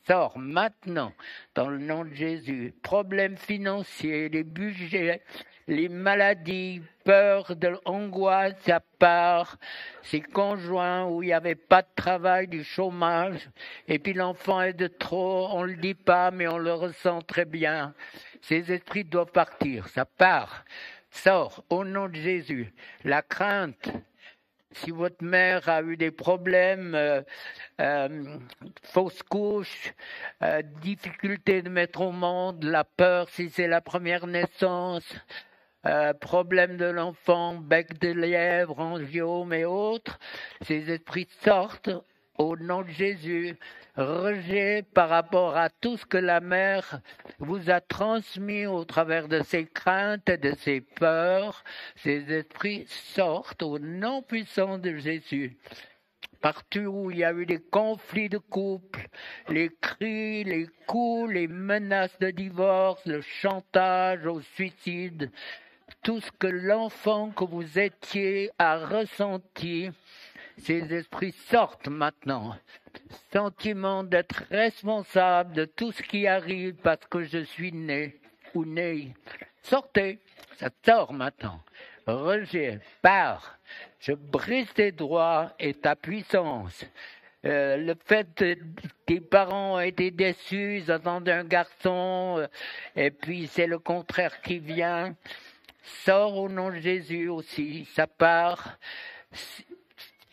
Sort maintenant dans le nom de Jésus. Problèmes financiers, les budgets, les maladies, peur, de l'angoisse, ça part. Ces conjoints où il n'y avait pas de travail, du chômage, et puis l'enfant est de trop, on ne le dit pas, mais on le ressent très bien. Ces esprits doivent partir, ça part. Sort au nom de Jésus. La crainte. Si votre mère a eu des problèmes, fausse couche, difficulté de mettre au monde, la peur si c'est la première naissance, problème de l'enfant, bec de lièvre, angiome et autres, ces esprits sortent au nom de Jésus. Rejet par rapport à tout ce que la mère vous a transmis au travers de ses craintes et de ses peurs. Ces esprits sortent au nom puissant de Jésus. Partout où il y a eu des conflits de couple, les cris, les coups, les menaces de divorce, le chantage au suicide, tout ce que l'enfant que vous étiez a ressenti, ces esprits sortent maintenant. Sentiment d'être responsable de tout ce qui arrive parce que je suis né ou née. Sortez, ça sort maintenant. Rejet, part. Je brise tes droits et ta puissance. Le fait que tes parents ont été déçus, ils attendaient un garçon, et puis c'est le contraire qui vient. Sors au nom de Jésus aussi, ça part.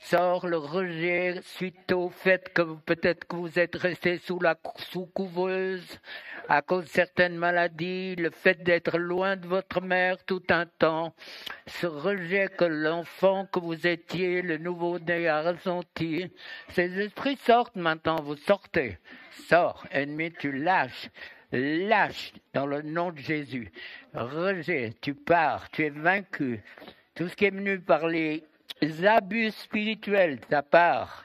Sort le rejet suite au fait que peut-être que vous êtes resté sous couveuse à cause de certaines maladies, le fait d'être loin de votre mère tout un temps, ce rejet que l'enfant que vous étiez, le nouveau-né a ressenti. Ces esprits sortent maintenant, vous sortez. Sors, ennemi, tu lâches. Lâche dans le nom de Jésus. Rejet, tu pars, tu es vaincu. Tout ce qui est venu par les abus spirituels, ça part,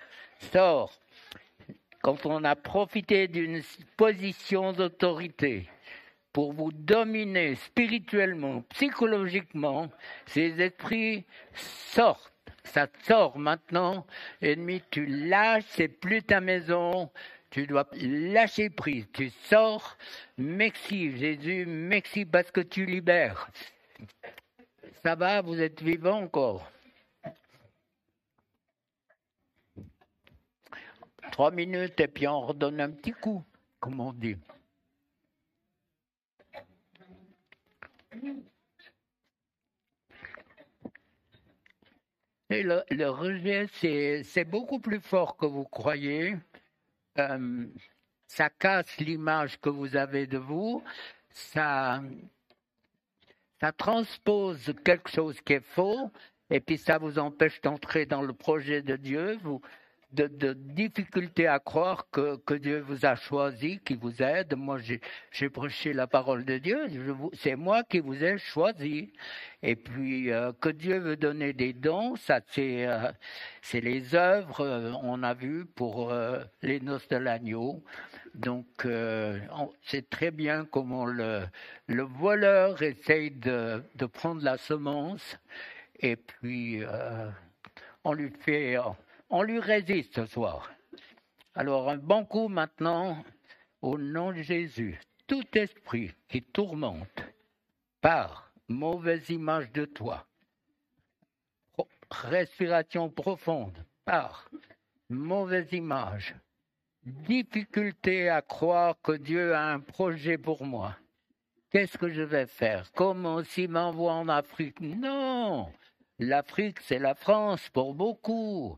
sort. Quand on a profité d'une position d'autorité pour vous dominer spirituellement, psychologiquement, ces esprits sortent. Ça sort maintenant. Ennemi, tu lâches, c'est plus ta maison. Tu dois lâcher prise. Tu sors. Merci Jésus, merci parce que tu libères. Ça va, vous êtes vivant encore. 3 minutes et puis on redonne un petit coup, comme on dit. Et le rejet, c'est beaucoup plus fort que vous croyez. Ça casse l'image que vous avez de vous. Ça transpose quelque chose qui est faux. Et puis ça vous empêche d'entrer dans le projet de Dieu. De difficulté à croire que Dieu vous a choisi, qui vous aide. Moi, j'ai prêché la parole de Dieu. C'est moi qui vous ai choisi. Et puis, que Dieu veut donner des dons, ça c'est les œuvres, on a vu, pour les noces de l'agneau. Donc, c'est très bien comment le voleur essaye de prendre la semence. Et puis, on lui résiste ce soir. Alors, un bon coup maintenant, au nom de Jésus. Tout esprit qui tourmente par mauvaise image de toi, respiration profonde par mauvaise image, difficulté à croire que Dieu a un projet pour moi. Qu'est-ce que je vais faire? Comment s'il m'envoie en Afrique? Non! L'Afrique, c'est la France pour beaucoup.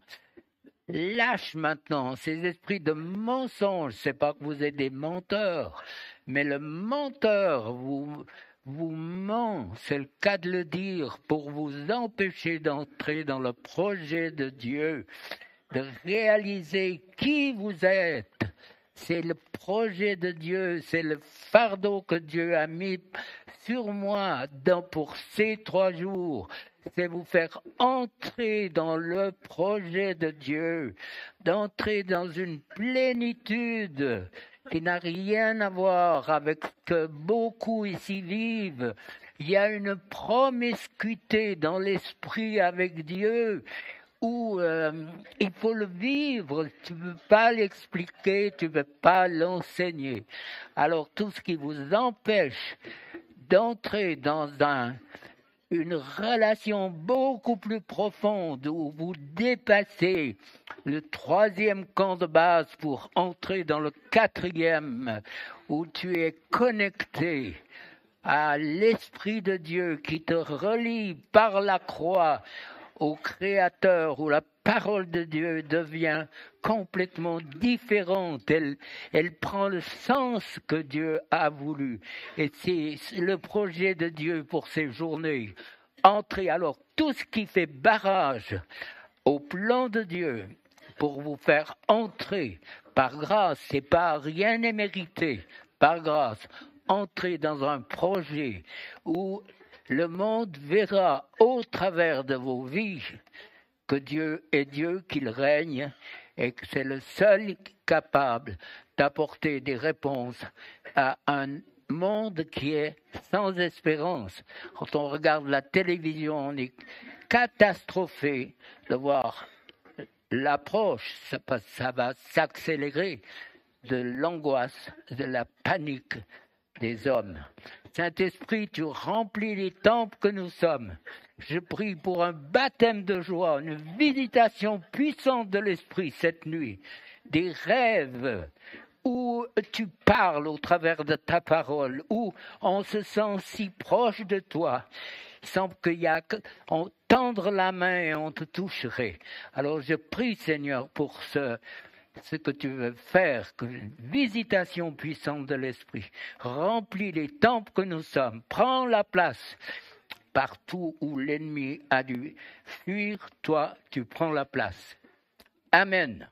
Lâche maintenant ces esprits de mensonge. C'est pas que vous êtes des menteurs, mais le menteur vous ment, c'est le cas de le dire, pour vous empêcher d'entrer dans le projet de Dieu, de réaliser qui vous êtes. C'est le projet de Dieu, c'est le fardeau que Dieu a mis sur moi pour ces 3 jours. C'est vous faire entrer dans le projet de Dieu, d'entrer dans une plénitude qui n'a rien à voir avec ce que beaucoup ici vivent. Il y a une promiscuité dans l'esprit avec Dieu où il faut le vivre. Tu ne peux pas l'expliquer, tu ne peux pas l'enseigner. Alors tout ce qui vous empêche d'entrer dans une relation beaucoup plus profonde où vous dépassez le 3e camp de base pour entrer dans le 4e, où tu es connecté à l'Esprit de Dieu qui te relie par la croix au Créateur, où la parole de Dieu devient complètement différente. Elle prend le sens que Dieu a voulu. Et c'est le projet de Dieu pour ces journées. Entrez alors tout ce qui fait barrage au plan de Dieu pour vous faire entrer par grâce. C'est pas rien n'est mérité, par grâce. Entrez dans un projet où le monde verra au travers de vos vies que Dieu est Dieu, qu'il règne et que c'est le seul capable d'apporter des réponses à un monde qui est sans espérance. Quand on regarde la télévision, on est catastrophé de voir l'approche, ça va s'accélérer, de l'angoisse, de la panique des hommes. Saint-Esprit, tu remplis les temples que nous sommes. Je prie pour un baptême de joie, une visitation puissante de l'Esprit cette nuit, des rêves où tu parles au travers de ta parole, où on se sent si proche de toi. Il semble on tendre la main et on te toucherait. Alors je prie, Seigneur, pour ce que tu veux faire, que une visitation puissante de l'Esprit remplit les temples que nous sommes, prends la place. Partout où l'ennemi a dû fuir, toi, tu prends la place. Amen.